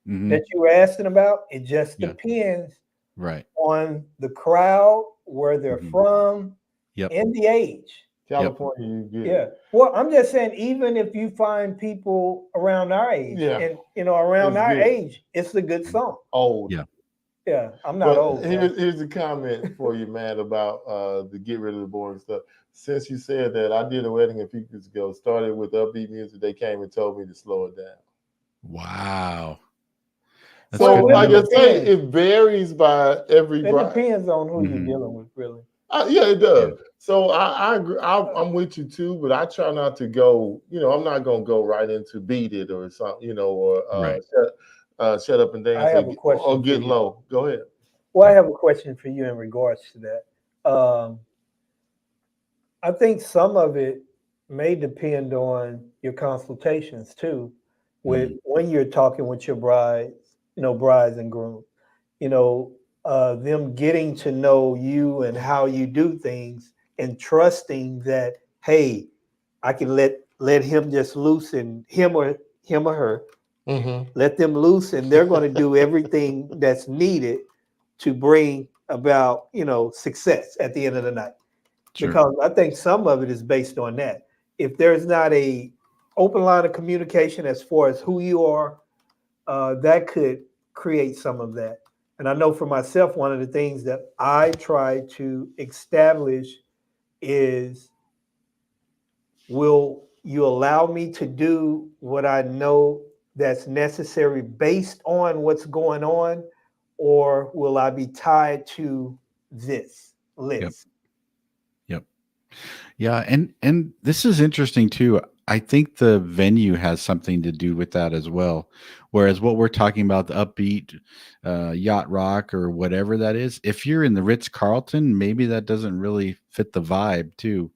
Hmm. that you were asking about. It just Yeah. depends Right. on the crowd, where they're Hmm. from, Yep. and the age. Yep. California, you get Yeah. it. Well, I'm just saying, even if you find people around our age Yeah, and, around it's our good. age, it's a good song. Old. Yeah. Yeah. I'm not But old, man. here's a comment for you, man, about the get rid of the boring stuff. Since you said that, I did a wedding a few years ago. Started with upbeat music. They came and told me to slow it down. Wow. That's So, good to Well, like it I know. say, depends. it varies by every It bride. depends on who you're Hmm. dealing with, really. Yeah, it Yeah. does. So I agree. I'm with you too, but I try not to go. I'm not gonna go right into beat it or something. Or Right. shut up and I dance have a or question for get you. low. Go ahead. Well, I Yeah. have a question for you in regards to that. I think some of it may depend on your consultations too, with Mhm. when you're talking with your brides and grooms. You know, them getting to know you and how you do things, and trusting that, hey, I can let him just loose, and him or her, Mm-hmm. let them loose, and they're going to do everything that's needed to bring about success at the end of the night, Sure. because I think some of it is based on that. If there's not a open line of communication as far as who you are, that could create some of that. And I know for myself, one of the things that I try to establish is, will you allow me to do what I know that's necessary based on what's going on, or will I be tied to this Yep. list? Yep. Yeah, and this is interesting too. I think the venue has something to do with that as well. Whereas what we're talking about, the upbeat yacht rock or whatever that is, if you're in the Ritz Carlton, maybe that doesn't really fit the vibe too.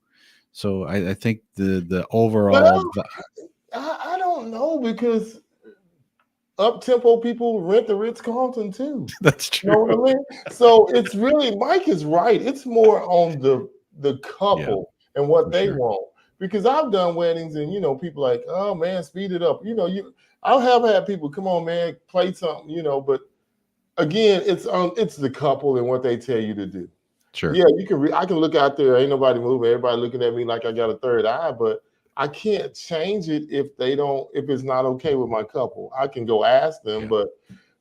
So I think the overall Well, I don't know because up tempo people rent the Ritz Carlton too. that's You know true. what I mean? So it's really Mike is right. It's more on the Yeah, couple and what for they sure. want. Because I've done weddings and people like, oh man, speed it up. I'll have had people come on, man, play something, but again, it's the couple and what they tell you to do. Sure. Yeah, I can look out there, ain't nobody moving, everybody looking at me like I got a third eye, but I can't change it if it's not okay with my couple. I can go ask them, Yeah. but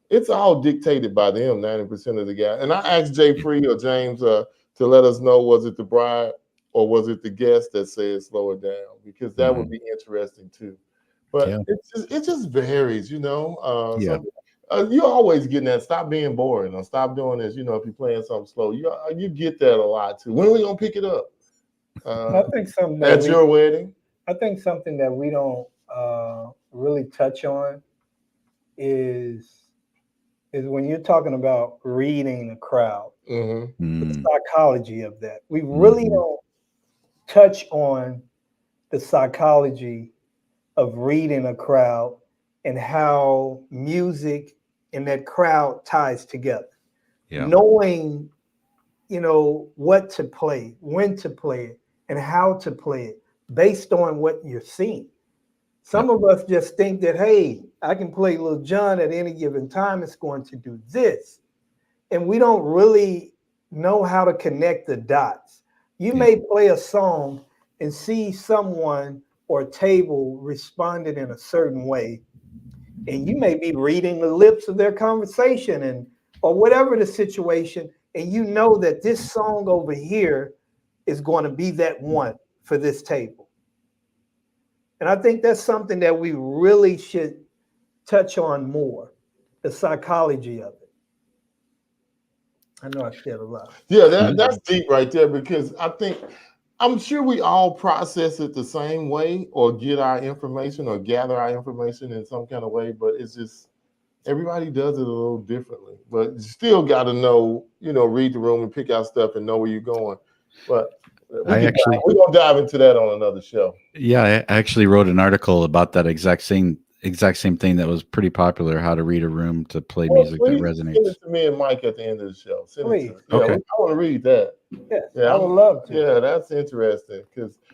it's all dictated by them 90% of the guys. And I asked Jay Yeah. Free or James to let us know, was it the bride or was it the guest that said slow it down? Because that would Mhm. be interesting too. But Yeah. it just varies, Yeah. you're always getting that. Stop being boring or stop doing this. If you're playing something slow, you get that a lot too. When are we gonna pick it up? I Uh, think something that at we your wedding? I think something that we don't really touch on is when you're talking about reading the crowd, Mm-hmm. the Mm. psychology of that. We really Mhm. don't touch on the psychology of reading a crowd and how music and that crowd ties together. Yeah. Knowing, what to play, when to play it, and how to play it based on what you're seeing. Some Yep. of us just think that, hey, I can play Lil Jon at any given time, it's going to do this. And we don't really know how to connect the dots. You Yep. may play a song and see someone or a table responded in a certain way, and you may be reading the lips of their conversation, and or whatever the situation, and you know that this song over here is going to be that one for this table. And I think that's something that we really should touch on more, the psychology of it. I know I said a lot. Yeah, that's deep right there, because I'm sure we all process it the same way, or get our information or gather our information in some kind of way, but it's just everybody does it a little differently. But you still got to know, read the room and pick out stuff and know where you're going. But we're gonna dive into that on another show. Yeah, I actually wrote an article about that exact same thing that was pretty popular, how to read a room to play music that resonates. Send it to me and Mike at the end of the show. Please. Okay. I want to read that. Yeah, I would love to. Yeah, that's interesting.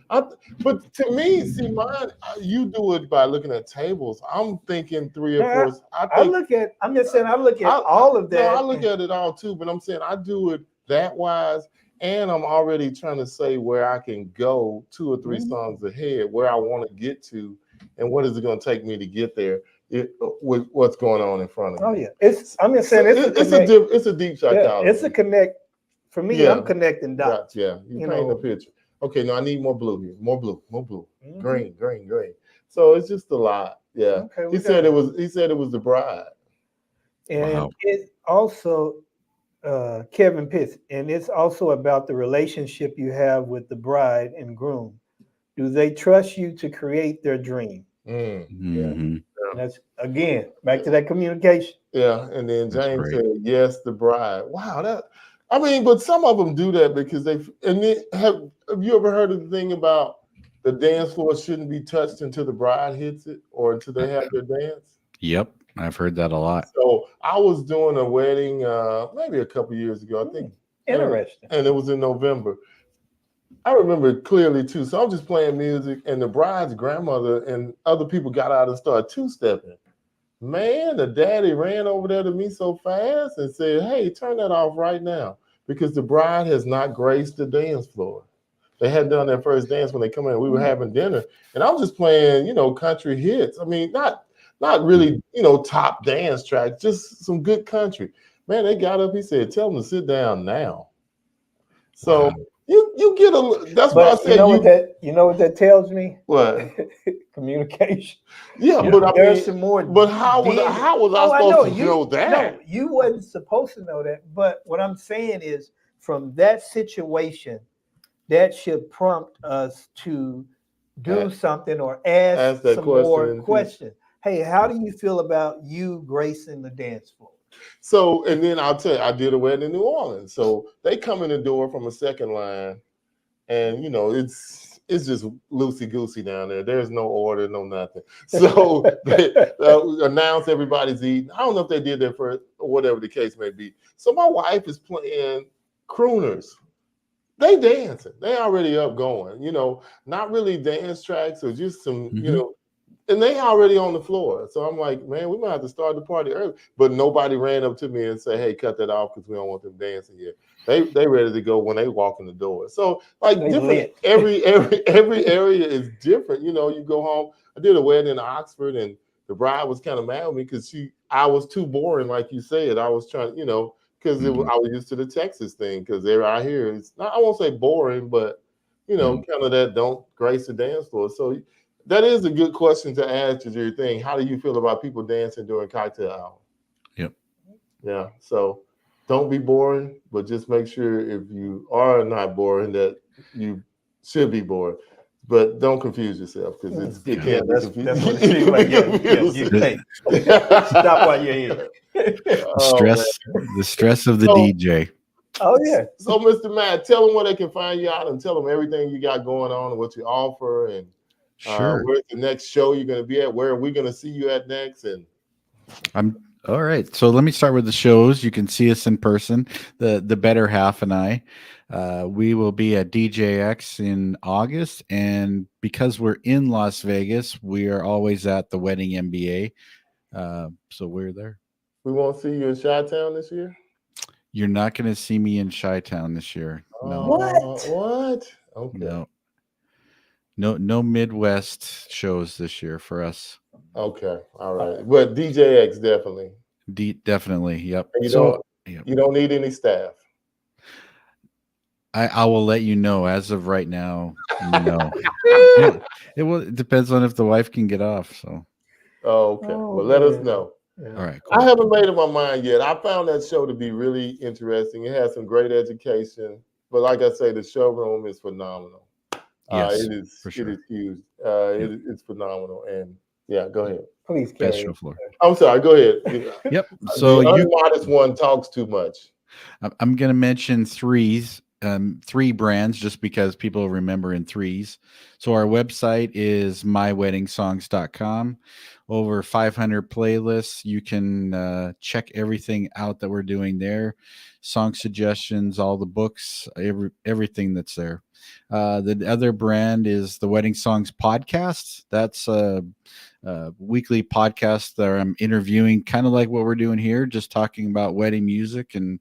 But to me, see, mine, you do it by looking at tables. I'm thinking 3 or 4. I look at all of that. No, I look at it all too, but I'm saying I do it that wise, and I'm already trying to say where I can go 2 or 3 songs ahead, where I want to get to, and what is it going to take me to get there with what's going on in front of me. Oh yeah, it's a deep psychology. Yeah, it's a connect. For me, I'm connecting dots. Yeah, you paint a picture. Okay, now I need more blue here. More blue. Green. So it's just a lot. Yeah. Okay, he said it was The Bride. And it also Kevin Pitts, and it's also about the relationship you have with the bride and groom. Do they trust you to create their dream? Mm-hmm. Yeah. That's again back to that communication. Yeah, and then James said, "Yes, the bride." Wow, but some of them do that because have you ever heard of the thing about the dance floor shouldn't be touched until the bride hits it or until they have their dance? Yep, I've heard that a lot. So I was doing a wedding maybe a couple years ago, I think. Interesting. And it was in November. I remember it clearly too. So I'm just playing music, and the bride's grandmother and other people got out and started two-stepping. Man, the daddy ran over there to me so fast and said, "Hey, turn that off right now," because the bride has not graced the dance floor. They hadn't done their first dance when they come in. We were having dinner, and I was just playing, country hits. I mean, not really, top dance tracks, just some good country. Man, they got up. He said, "Tell them to sit down now." So. Wow. You get a. That's why I said you know what that tells me. What? Communication. Yeah, but there's some more. But how was I supposed to know that? No, you wasn't supposed to know that. But what I'm saying is, from that situation, that should prompt us to do something or ask some more questions. Hey, how do you feel about you gracing the dance floor? So, and then I'll tell you, I did a wedding in New Orleans. So they come in the door from a second line, and it's just loosey-goosey down there. There's no order, no nothing. So they announce everybody's eating. I don't know if they did that first or whatever the case may be. So my wife is playing crooners. They dancing. They already up going, not really dance tracks or just some, and they already on the floor. So I'm like, man, we might have to start the party early. But nobody ran up to me and said, "Hey, cut that off because we don't want them dancing here." They ready to go when they walk in the door. So like different, every area is different. You go home. I did a wedding in Oxford, and the bride was kind of mad with me because I was too boring, like you said. I was trying, because I was used to the Texas thing. Because they're out here, it's not, I won't say boring, but kind of that don't grace the dance floor. So. That is a good question to ask to your thing. How do you feel about people dancing during cocktail hour? Yep. Yeah. So don't be boring, but just make sure if you are not boring that you should be bored. But don't confuse yourself because it can be confusing. That's what it seems like. Stop while you're here. The stress of the DJ. Oh yeah. So Mr. Matt, tell them where they can find you out and tell them everything you got going on and what you offer and. Sure. Where's the next show you're going to be at? Where are we going to see you at next? And I'm all right. So let me start with the shows. You can see us in person. The better half and I. We will be at DJX in August, and because we're in Las Vegas, we are always at the Wedding MBA. So we're there. We won't see you in Chi-Town this year. You're not going to see me in Chi-Town this year. No. What? Okay. No Midwest shows this year for us. Okay, all right. But DJX definitely. Definitely, yep. You don't need any staff. I will let you know. As of right now, no. It depends on if the wife can get off. So, Oh, okay. Well, let us know. all right, I cool. haven't made up my mind yet. I found that show to be really interesting. It has some great education, but like I say, the showroom is phenomenal. Yes, it is. for sure. It is huge. It's phenomenal. And yeah, go ahead. Please Best carry show on. floor. I'm sorry. Go ahead. Yep. So The unmodest one talks too much. I'm going to mention three brands just because people remember in threes. So our website is myweddingsongs.com. Over 500 playlists. You can check everything out that we're doing there. Song suggestions, all the books, everything that's there. The other brand is the Wedding Songs Podcast. That's a weekly podcast that I'm interviewing, kind of like what we're doing here, just talking about wedding music and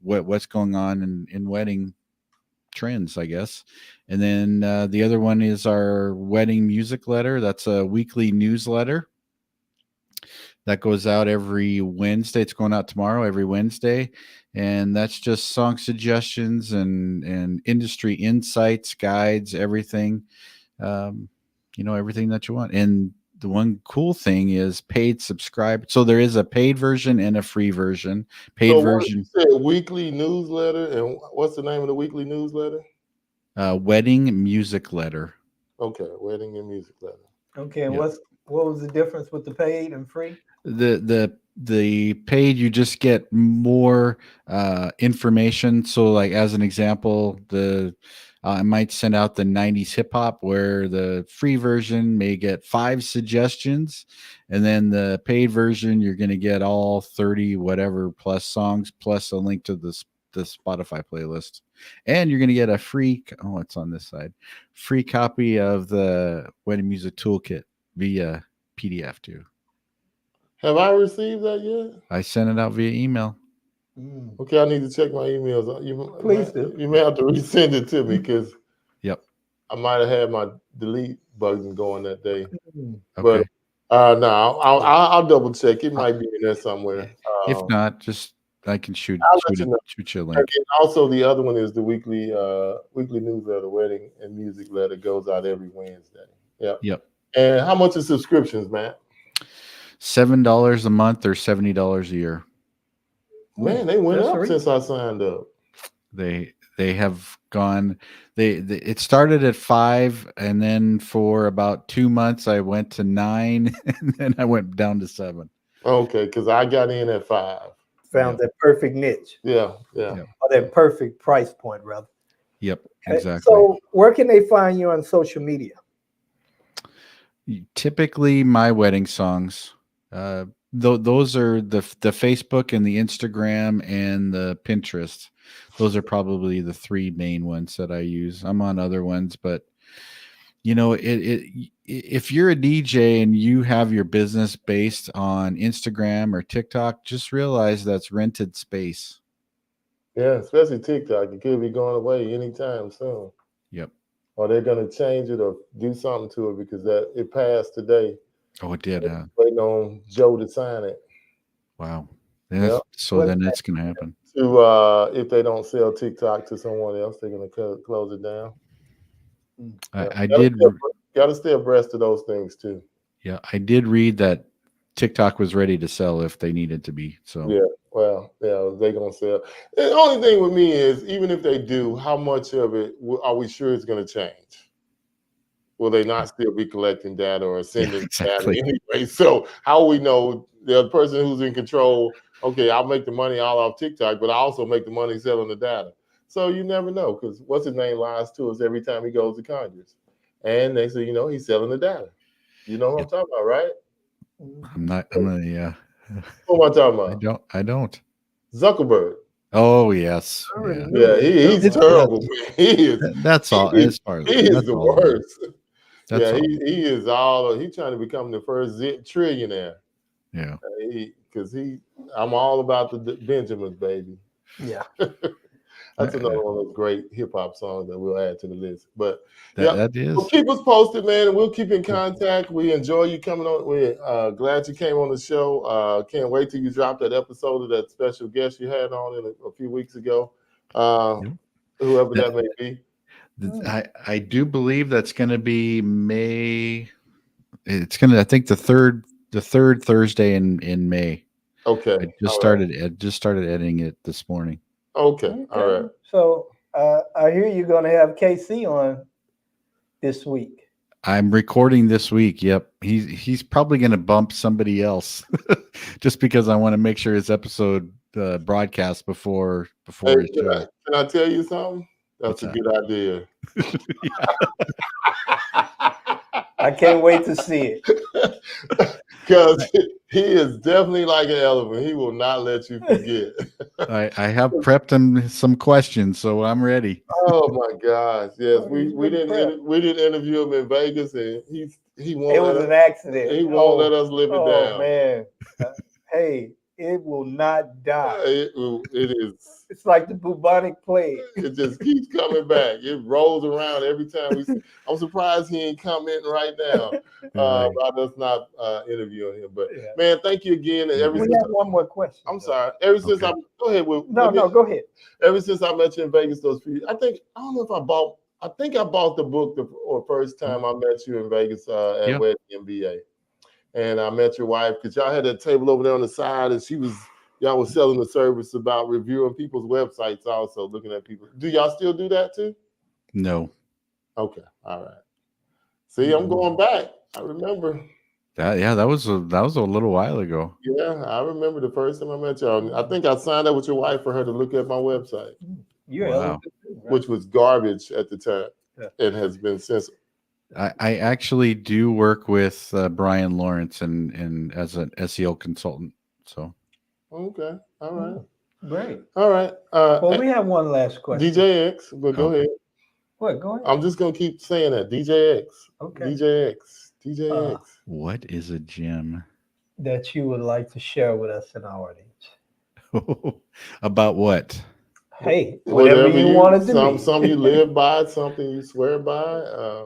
what's going on in wedding trends, I guess. And then the other one is our wedding music letter. That's a weekly newsletter that goes out every Wednesday. It's going out tomorrow, every Wednesday, and that's just song suggestions and industry insights, guides, everything. Everything that you want. And the one cool thing is paid subscribe. So there is a paid version and a free version. Paid So version. what you said, weekly newsletter, and what's the name of the weekly newsletter? Wedding music letter. Okay, wedding and music letter. Okay, and Yep. what was the difference with the paid and free? The paid, you just get more information. So like as an example, I might send out the 90s hip hop, where the free version may get 5 suggestions, and then the paid version you're going to get all 30 whatever plus songs plus a link to the Spotify playlist, and you're going to get a free it's on this side, free copy of the wedding music toolkit via PDF too. Have I received that yet? I sent it out via email. Okay, I need to check my emails. Please do. You may have to resend it to me because Yep. I might have had my delete button going that day. Okay. But no, I'll double check. It might be in there somewhere. If not, just I can shoot you a link. And also, the other one is the weekly newsletter, wedding and music letter, goes out every Wednesday. Yep. And how much is subscriptions, Matt? $7 a month or $70 a year. Man, they went up since I signed up. They have gone. It started at 5, and then for about 2 months I went to 9, and then I went down to 7. Okay, because I got in at 5. Found that perfect niche. Yeah. Or that perfect price point, rather. Yep, Okay, exactly. So where can they find you on social media? Typically, My Wedding Songs. Those are the Facebook and the Instagram and the Pinterest. Those are probably the 3 main ones that I use. I'm on other ones, but if you're a DJ and you have your business based on Instagram or TikTok, just realize that's rented space. Yeah, especially TikTok. It could be going away anytime soon. Yep. Or they're going to change it or do something to it because it passed today. Oh, it did. Waiting on Joe to sign it. Wow. So then it's going to happen. If they don't sell TikTok to someone else, they're going to close it down. Got to stay abreast of those things too. Yeah, I did read that TikTok was ready to sell if they needed to be. So yeah, well, yeah, they're going to sell. The only thing with me is, even if they do, how much of it are we sure it's going to change? Will they not still be collecting data or sending data anyway? So how we know the person who's in control? Okay, I'll make the money all off TikTok, but I also make the money selling the data. So you never know, because what's his name lies to us every time he goes to Congress, and they say, he's selling the data. You know what I'm talking about, right? Yeah. What am I talking about? I don't. Zuckerberg. Oh yes. Yeah, he's terrible. Man. He is. That's all. He is the worst. He is all. He's trying to become the first trillionaire. Yeah. Because I'm all about the Benjamins, baby. Yeah. That's another one of those great hip hop songs that we'll add to the list. But that is. Well, keep us posted, man, and we'll keep in contact. We enjoy you coming on. We're glad you came on the show. Can't wait till you drop that episode of that special guest you had on a few weeks ago. Whoever that may be. I do believe that's going to be May. It's going to, I think the third Thursday in May. Okay. I just started editing it this morning. Okay. All right. So I hear you're going to have KC on this week. I'm recording this week. Yep. He's probably going to bump somebody else just because I want to make sure his episode broadcast before Hey, his show. Can I tell you something? That's a good idea. I can't wait to see it. Because he is definitely like an elephant. He will not let you forget. I have prepped him some questions, so I'm ready. Oh my gosh! Yes, we didn't interview him in Vegas, and he won't. It was an accident. He won't let us live it down. Oh man! Hey, it will not die. It is. It's like the bubonic plague. It just keeps coming back. It rolls around every time I'm surprised he ain't commenting right now about us not interviewing him. But man, thank you again. We have one more question. I'm sorry. Ever since go ahead. Go ahead. Ever since I met you in Vegas, I think I bought the book the first time I met you in Vegas at Wedding MBA. And I met your wife because y'all had that table over there on the side, and y'all was selling the service about reviewing people's websites, also looking at people. Do y'all still do that too? No. Okay. All right. See, I'm going back. I remember. That was a little while ago. Yeah, I remember the first time I met y'all. I think I signed up with your wife for her to look at my website. Wow. Which was garbage at the time, and has been since. I actually do work with Brian Lawrence and as an SEO consultant. So. Okay. All right. Great. All right. Well, we have one last question. DJ X, but go ahead. What? Go ahead. I'm just gonna keep saying that. DJ X. Okay. DJ X. DJ X. What is a gem that you would like to share with us in our audience? About what? Hey, whatever you want to do. Some you live by, something you swear by.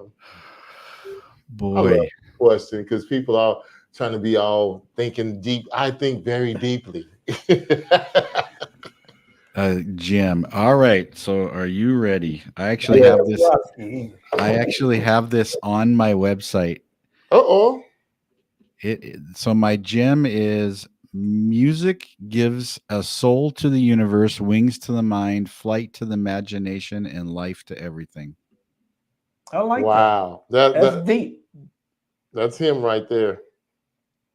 Boy, I love that question because people are trying to be all thinking deep. I think very deeply. Jim. All right. So are you ready? I actually have this. I actually have this on my website. Uh-oh. So my gem is: music gives a soul to the universe, wings to the mind, flight to the imagination, and life to everything. I like that. Wow. That's deep. That's him right there.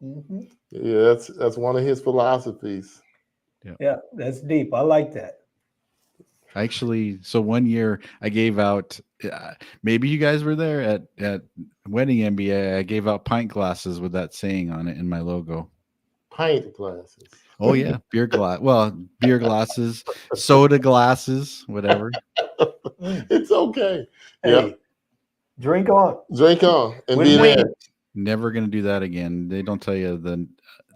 Mm-hmm. Yeah, that's one of his philosophies. Yeah, that's deep. I like that. Actually, so one year I gave out, maybe you guys were there at Wedding MBA, I gave out pint glasses with that saying on it in my logo. Pint glasses. Oh yeah, beer glasses, soda glasses, whatever. It's okay. Hey, yeah. Drink on. And be there. Never gonna do that again. They don't tell you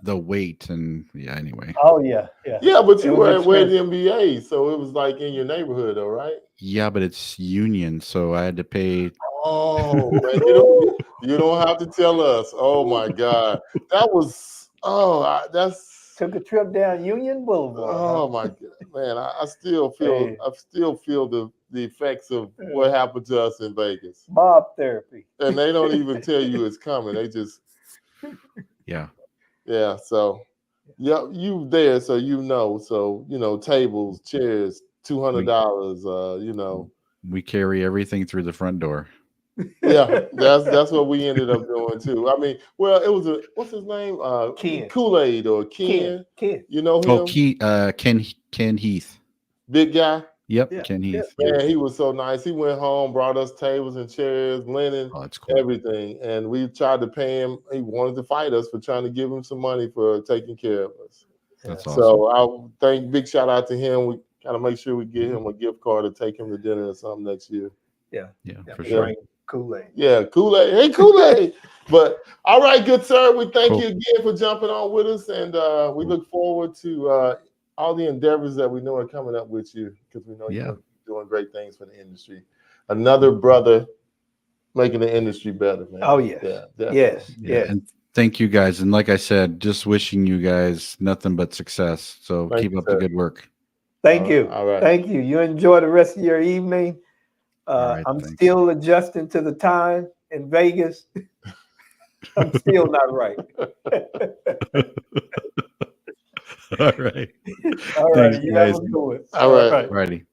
the weight and anyway. Oh yeah. Yeah, but you were at Wedding MBA, so it was like in your neighborhood, though, right? Yeah, but it's union, so I had to pay. Oh, man, you don't have to tell us. Oh my God, that's took a trip down Union Boulevard. Oh my God, man, I still feel the effects of what happened to us in Vegas. Mob therapy. And they don't even tell you it's coming. They just Yeah, so you there, so tables, chairs, $200, We carry everything through the front door. Yeah, that's what we ended up doing too. I mean, well, it was what's his name? Ken. Kool-Aid or Ken. You know him? Oh, Ken Heath. Big guy? Yep, yeah. Ken Heath. Man, he was so nice. He went home, brought us tables and chairs, linen, everything. And we tried to pay him. He wanted to fight us for trying to give him some money for taking care of us. That's awesome. So big shout out to him. We gotta make sure we get him a gift card to take him to dinner or something next year. Yeah, for sure. Kool-Aid. Yeah, Kool-Aid. Hey, Kool-Aid. But all right, good sir. We thank you again for jumping on with us, and we look forward to all the endeavors that we know are coming up with you, because we know you're doing great things for the industry. Another brother making the industry better, man. Oh yes, yes. And thank you guys. And like I said, just wishing you guys nothing but success. So keep up the good work. Thank you. All right. Thank you. You enjoy the rest of your evening. right, I'm thanks. still adjusting to the time in Vegas. I'm still not right. All right. All right. Thanks, You have guys. a good one. All right. Righty.